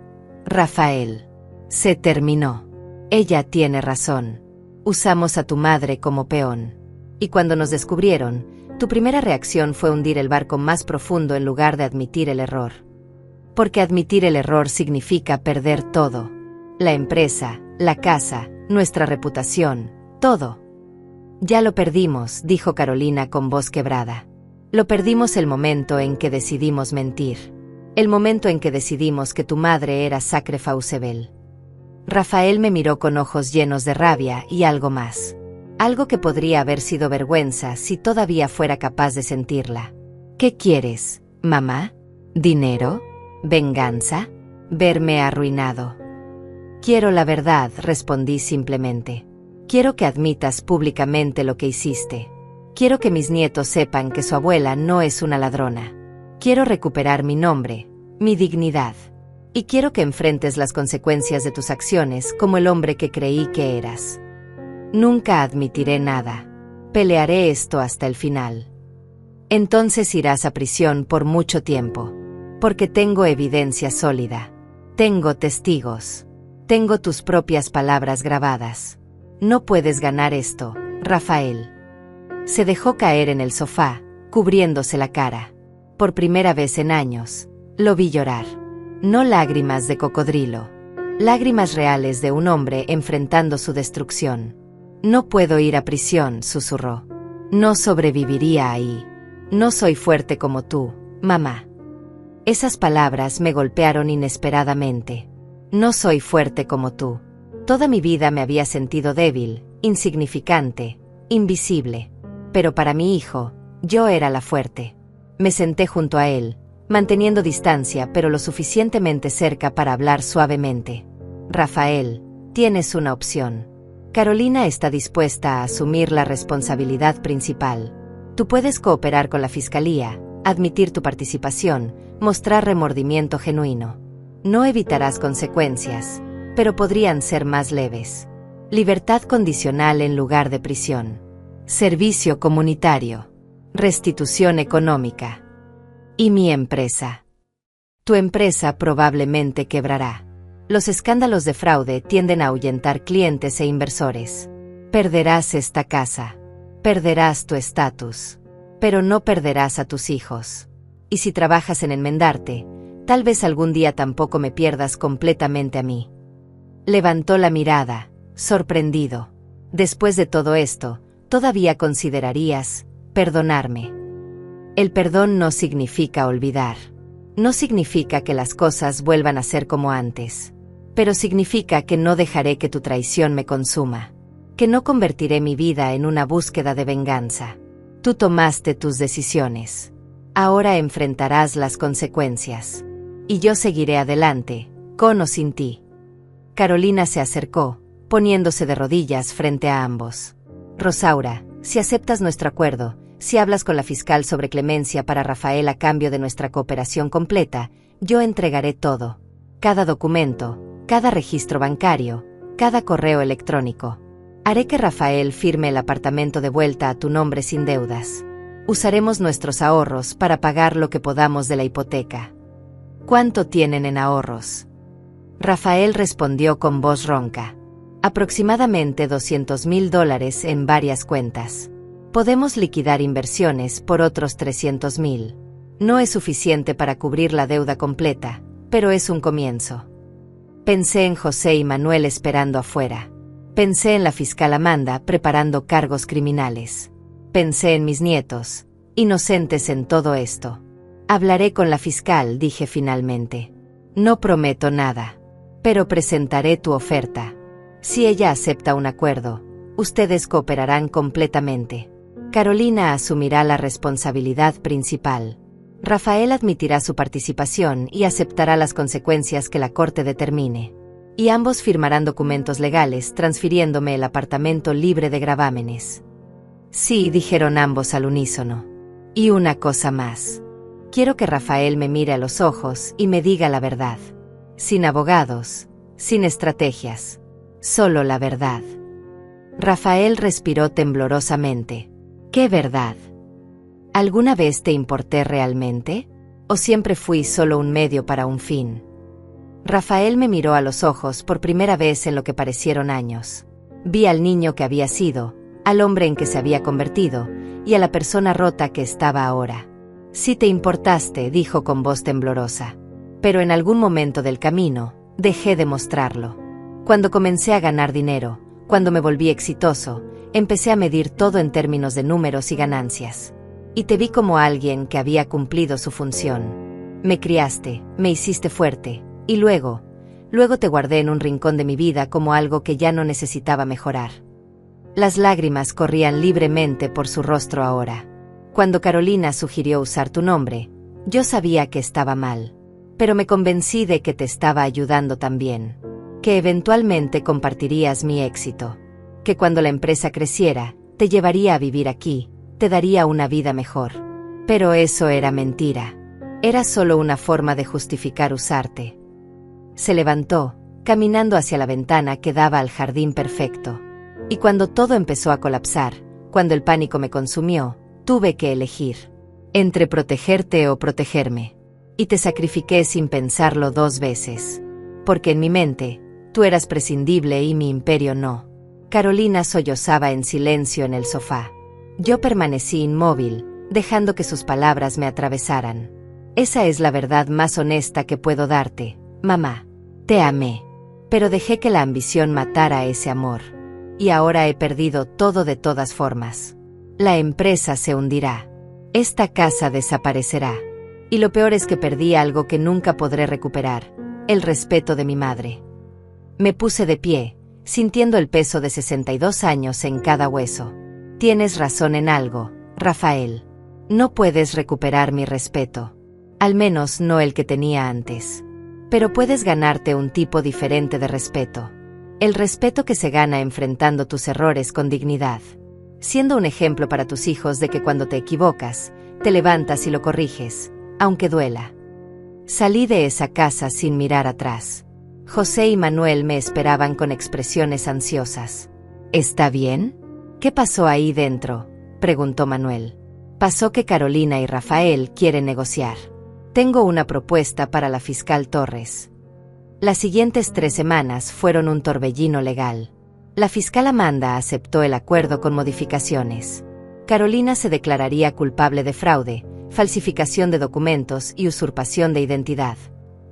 Rafael. Se terminó. Ella tiene razón. Usamos a tu madre como peón. Y cuando nos descubrieron, tu primera reacción fue hundir el barco más profundo en lugar de admitir el error. Porque admitir el error significa perder todo. La empresa, la casa, nuestra reputación, todo. Ya lo perdimos, dijo Carolina con voz quebrada. Lo perdimos el momento en que decidimos mentir. El momento en que decidimos que tu madre era Sacre Fausebel. Rafael me miró con ojos llenos de rabia y algo más. Algo que podría haber sido vergüenza si todavía fuera capaz de sentirla. ¿Qué quieres, mamá? ¿Dinero? ¿Venganza? ¿Verme arruinado? Quiero la verdad, respondí simplemente. Quiero que admitas públicamente lo que hiciste. Quiero que mis nietos sepan que su abuela no es una ladrona. Quiero recuperar mi nombre, mi dignidad. Y quiero que enfrentes las consecuencias de tus acciones como el hombre que creí que eras. Nunca admitiré nada. Pelearé esto hasta el final. Entonces irás a prisión por mucho tiempo. Porque tengo evidencia sólida. Tengo testigos. Tengo tus propias palabras grabadas. No puedes ganar esto, Rafael. Se dejó caer en el sofá, cubriéndose la cara. Por primera vez en años, lo vi llorar. No lágrimas de cocodrilo. Lágrimas reales de un hombre enfrentando su destrucción. No puedo ir a prisión, susurró. No sobreviviría ahí. No soy fuerte como tú, mamá. Esas palabras me golpearon inesperadamente. No soy fuerte como tú. Toda mi vida me había sentido débil, insignificante, invisible. Pero para mi hijo, yo era la fuerte. Me senté junto a él, manteniendo distancia pero lo suficientemente cerca para hablar suavemente. Rafael, tienes una opción. Carolina está dispuesta a asumir la responsabilidad principal. Tú puedes cooperar con la fiscalía, admitir tu participación, mostrar remordimiento genuino. No evitarás consecuencias, pero podrían ser más leves. Libertad condicional en lugar de prisión. Servicio comunitario. Restitución económica. ¿Y mi empresa? Tu empresa probablemente quebrará. Los escándalos de fraude tienden a ahuyentar clientes e inversores. Perderás esta casa. Perderás tu estatus. Pero no perderás a tus hijos. Y si trabajas en enmendarte, tal vez algún día tampoco me pierdas completamente a mí. Levantó la mirada, sorprendido. Después de todo esto, ¿todavía considerarías perdonarme? El perdón no significa olvidar. No significa que las cosas vuelvan a ser como antes. Pero significa que no dejaré que tu traición me consuma. Que no convertiré mi vida en una búsqueda de venganza. Tú tomaste tus decisiones. Ahora enfrentarás las consecuencias. Y yo seguiré adelante, con o sin ti. Carolina se acercó, poniéndose de rodillas frente a ambos. Rosaura, si aceptas nuestro acuerdo, si hablas con la fiscal sobre clemencia para Rafael a cambio de nuestra cooperación completa, yo entregaré todo. Cada documento, cada registro bancario, cada correo electrónico. Haré que Rafael firme el apartamento de vuelta a tu nombre sin deudas. Usaremos nuestros ahorros para pagar lo que podamos de la hipoteca. ¿Cuánto tienen en ahorros? Rafael respondió con voz ronca. Aproximadamente $200,000 en varias cuentas. Podemos liquidar inversiones por otros 300,000. No es suficiente para cubrir la deuda completa, pero es un comienzo. Pensé en José y Manuel esperando afuera. Pensé en la fiscal Amanda preparando cargos criminales. Pensé en mis nietos, inocentes en todo esto. Hablaré con la fiscal, dije finalmente. No prometo nada, pero presentaré tu oferta. Si ella acepta un acuerdo, ustedes cooperarán completamente. Carolina asumirá la responsabilidad principal. Rafael admitirá su participación y aceptará las consecuencias que la corte determine. Y ambos firmarán documentos legales transfiriéndome el apartamento libre de gravámenes. Sí, dijeron ambos al unísono. Y una cosa más. Quiero que Rafael me mire a los ojos y me diga la verdad. Sin abogados, sin estrategias. Solo la verdad. Rafael respiró temblorosamente. ¿Qué verdad? ¿Alguna vez te importé realmente? ¿O siempre fui solo un medio para un fin? Rafael me miró a los ojos por primera vez en lo que parecieron años. Vi al niño que había sido, al hombre en que se había convertido, y a la persona rota que estaba ahora. Sí te importaste, dijo con voz temblorosa. Pero en algún momento del camino, dejé de mostrarlo. Cuando comencé a ganar dinero, cuando me volví exitoso, empecé a medir todo en términos de números y ganancias. Y te vi como alguien que había cumplido su función. Me criaste, me hiciste fuerte, y luego te guardé en un rincón de mi vida como algo que ya no necesitaba mejorar. Las lágrimas corrían libremente por su rostro ahora. Cuando Carolina sugirió usar tu nombre, yo sabía que estaba mal. Pero me convencí de que te estaba ayudando también. Que eventualmente compartirías mi éxito. Que cuando la empresa creciera, te llevaría a vivir aquí, te daría una vida mejor. Pero eso era mentira. Era solo una forma de justificar usarte. Se levantó, caminando hacia la ventana que daba al jardín perfecto. Y cuando todo empezó a colapsar, cuando el pánico me consumió, tuve que elegir. Entre protegerte o protegerme. Y te sacrifiqué sin pensarlo 2 veces. Porque en mi mente, tú eras prescindible y mi imperio no. Carolina sollozaba en silencio en el sofá. Yo permanecí inmóvil, dejando que sus palabras me atravesaran. Esa es la verdad más honesta que puedo darte, mamá. Te amé. Pero dejé que la ambición matara ese amor. Y ahora he perdido todo de todas formas. La empresa se hundirá. Esta casa desaparecerá. Y lo peor es que perdí algo que nunca podré recuperar, el respeto de mi madre. Me puse de pie, sintiendo el peso de 62 años en cada hueso. Tienes razón en algo, Rafael. No puedes recuperar mi respeto. Al menos no el que tenía antes. Pero puedes ganarte un tipo diferente de respeto. El respeto que se gana enfrentando tus errores con dignidad, siendo un ejemplo para tus hijos de que cuando te equivocas, te levantas y lo corriges, aunque duela. Salí de esa casa sin mirar atrás. José y Manuel me esperaban con expresiones ansiosas. ¿Está bien? ¿Qué pasó ahí dentro?, preguntó Manuel. Pasó que Carolina y Rafael quieren negociar. Tengo una propuesta para la fiscal Torres. Las siguientes 3 semanas fueron un torbellino legal. La fiscal Amanda aceptó el acuerdo con modificaciones. Carolina se declararía culpable de fraude, falsificación de documentos y usurpación de identidad.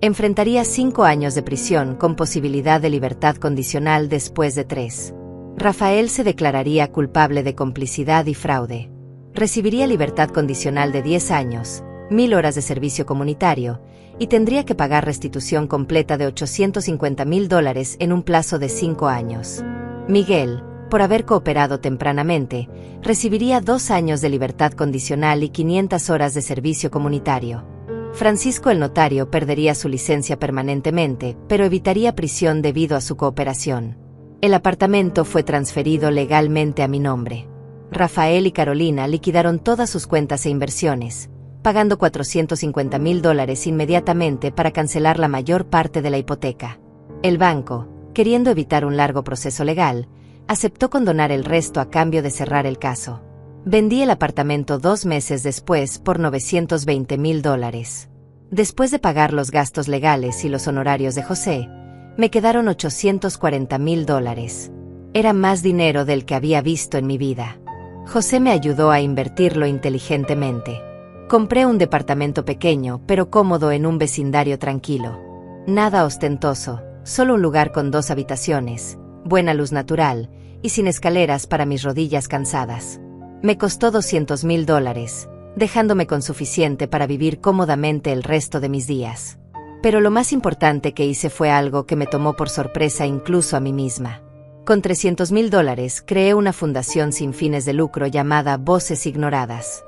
Enfrentaría 5 años de prisión con posibilidad de libertad condicional después de 3. Rafael se declararía culpable de complicidad y fraude. Recibiría libertad condicional de 10 años, 1000 horas de servicio comunitario, y tendría que pagar restitución completa de $850,000 en un plazo de 5 años. Miguel, por haber cooperado tempranamente, recibiría 2 años de libertad condicional y 500 horas de servicio comunitario. Francisco el notario perdería su licencia permanentemente, pero evitaría prisión debido a su cooperación. El apartamento fue transferido legalmente a mi nombre. Rafael y Carolina liquidaron todas sus cuentas e inversiones, pagando $450,000 inmediatamente para cancelar la mayor parte de la hipoteca. El banco, queriendo evitar un largo proceso legal, aceptó condonar el resto a cambio de cerrar el caso. Vendí el apartamento 2 meses después por $920,000. Después de pagar los gastos legales y los honorarios de José, me quedaron $840,000. Era más dinero del que había visto en mi vida. José me ayudó a invertirlo inteligentemente. Compré un departamento pequeño pero cómodo en un vecindario tranquilo. Nada ostentoso, solo un lugar con 2 habitaciones, buena luz natural y sin escaleras para mis rodillas cansadas. Me costó $200,000, dejándome con suficiente para vivir cómodamente el resto de mis días. Pero lo más importante que hice fue algo que me tomó por sorpresa incluso a mí misma. Con $300,000 creé una fundación sin fines de lucro llamada Voces Ignoradas.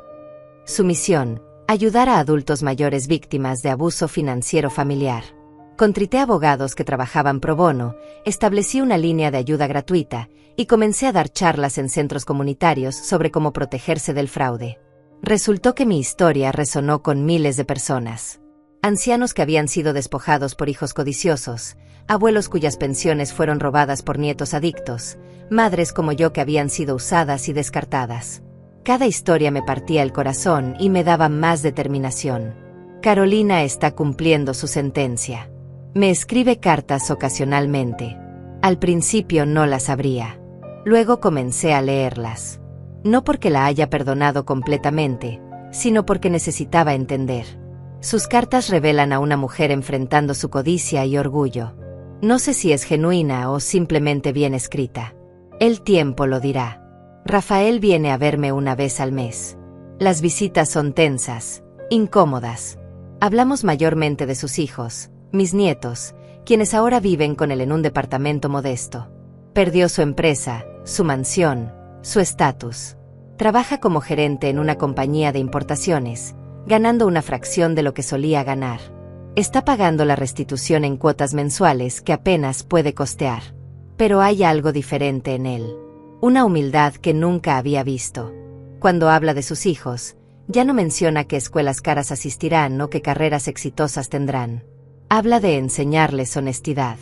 Su misión: ayudar a adultos mayores víctimas de abuso financiero familiar. Contraté abogados que trabajaban pro bono, establecí una línea de ayuda gratuita y comencé a dar charlas en centros comunitarios sobre cómo protegerse del fraude. Resultó que mi historia resonó con miles de personas. Ancianos que habían sido despojados por hijos codiciosos, abuelos cuyas pensiones fueron robadas por nietos adictos, madres como yo que habían sido usadas y descartadas. Cada historia me partía el corazón y me daba más determinación. Carolina está cumpliendo su sentencia. Me escribe cartas ocasionalmente. Al principio no las abría. Luego comencé a leerlas. No porque la haya perdonado completamente, sino porque necesitaba entender. Sus cartas revelan a una mujer enfrentando su codicia y orgullo. No sé si es genuina o simplemente bien escrita. El tiempo lo dirá. Rafael viene a verme una vez al mes. Las visitas son tensas, incómodas. Hablamos mayormente de sus hijos, mis nietos, quienes ahora viven con él en un departamento modesto. Perdió su empresa, su mansión, su estatus. Trabaja como gerente en una compañía de importaciones, ganando una fracción de lo que solía ganar. Está pagando la restitución en cuotas mensuales que apenas puede costear. Pero hay algo diferente en él. Una humildad que nunca había visto. Cuando habla de sus hijos, ya no menciona qué escuelas caras asistirán o qué carreras exitosas tendrán. Habla de enseñarles honestidad.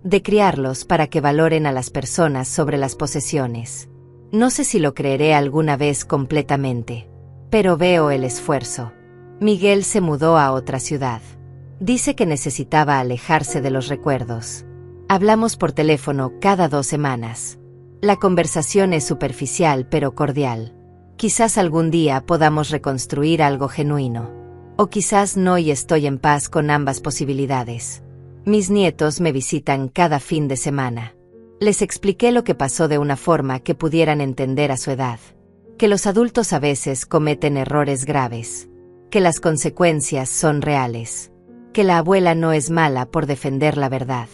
De criarlos para que valoren a las personas sobre las posesiones. No sé si lo creeré alguna vez completamente. Pero veo el esfuerzo. Miguel se mudó a otra ciudad. Dice que necesitaba alejarse de los recuerdos. Hablamos por teléfono cada 2 semanas. La conversación es superficial pero cordial. Quizás algún día podamos reconstruir algo genuino. O quizás no, y estoy en paz con ambas posibilidades. Mis nietos me visitan cada fin de semana. Les expliqué lo que pasó de una forma que pudieran entender a su edad. Que los adultos a veces cometen errores graves. Que las consecuencias son reales. Que la abuela no es mala por defender la verdad.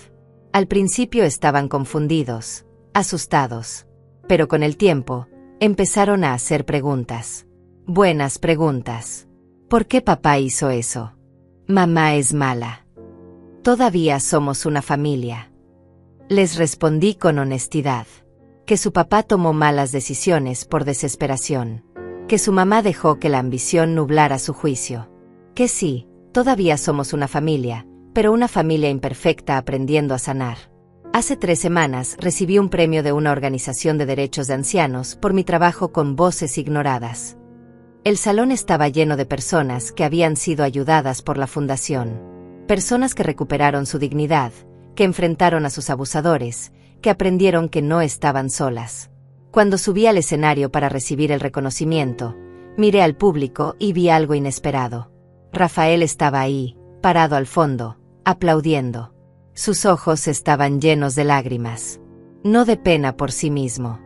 Al principio estaban confundidos, asustados. Pero con el tiempo, empezaron a hacer preguntas. Buenas preguntas. ¿Por qué papá hizo eso? Mamá es mala. Todavía somos una familia. Les respondí con honestidad. Que su papá tomó malas decisiones por desesperación. Que su mamá dejó que la ambición nublara su juicio. Que sí, todavía somos una familia, pero una familia imperfecta aprendiendo a sanar. Hace 3 semanas recibí un premio de una organización de derechos de ancianos por mi trabajo con voces ignoradas. El salón estaba lleno de personas que habían sido ayudadas por la fundación. Personas que recuperaron su dignidad, que enfrentaron a sus abusadores, que aprendieron que no estaban solas. Cuando subí al escenario para recibir el reconocimiento, miré al público y vi algo inesperado. Rafael estaba ahí, parado al fondo, aplaudiendo. Sus ojos estaban llenos de lágrimas. No de pena por sí mismo,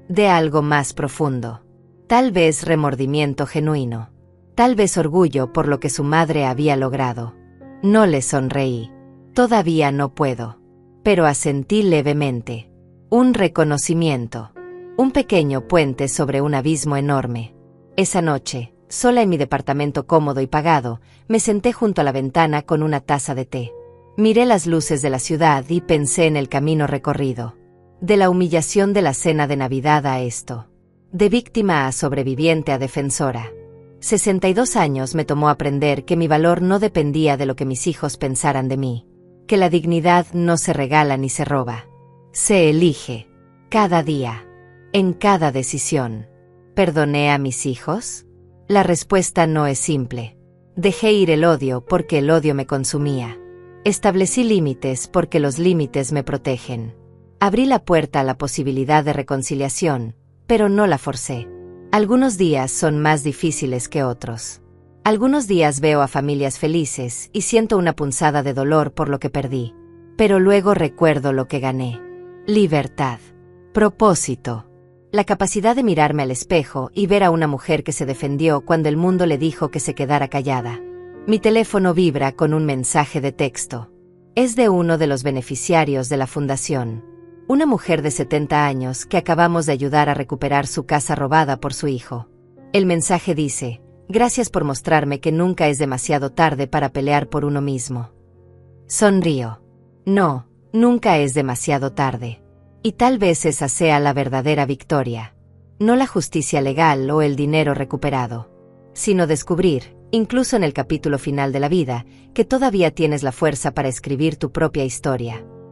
de algo más profundo. Tal vez remordimiento genuino. Tal vez orgullo por lo que su madre había logrado. No le sonreí. Todavía no puedo. Pero asentí levemente. Un reconocimiento. Un pequeño puente sobre un abismo enorme. Esa noche, sola en mi departamento cómodo y pagado, me senté junto a la ventana con una taza de té. Miré las luces de la ciudad y pensé en el camino recorrido. De la humillación de la cena de Navidad a esto. De víctima a sobreviviente a defensora. 62 años me tomó aprender que mi valor no dependía de lo que mis hijos pensaran de mí. Que la dignidad no se regala ni se roba. Se elige. Cada día. En cada decisión. ¿Perdoné a mis hijos? La respuesta no es simple. Dejé ir el odio porque el odio me consumía. Establecí límites porque los límites me protegen. Abrí la puerta a la posibilidad de reconciliación, pero no la forcé. Algunos días son más difíciles que otros. Algunos días veo a familias felices y siento una punzada de dolor por lo que perdí. Pero luego recuerdo lo que gané. Libertad. Propósito. La capacidad de mirarme al espejo y ver a una mujer que se defendió cuando el mundo le dijo que se quedara callada. Mi teléfono vibra con un mensaje de texto. Es de uno de los beneficiarios de la fundación. Una mujer de 70 años que acabamos de ayudar a recuperar su casa robada por su hijo. El mensaje dice: gracias por mostrarme que nunca es demasiado tarde para pelear por uno mismo. Sonrío. No, nunca es demasiado tarde. Y tal vez esa sea la verdadera victoria. No la justicia legal o el dinero recuperado, sino descubrir, incluso en el capítulo final de la vida, que todavía tienes la fuerza para escribir tu propia historia.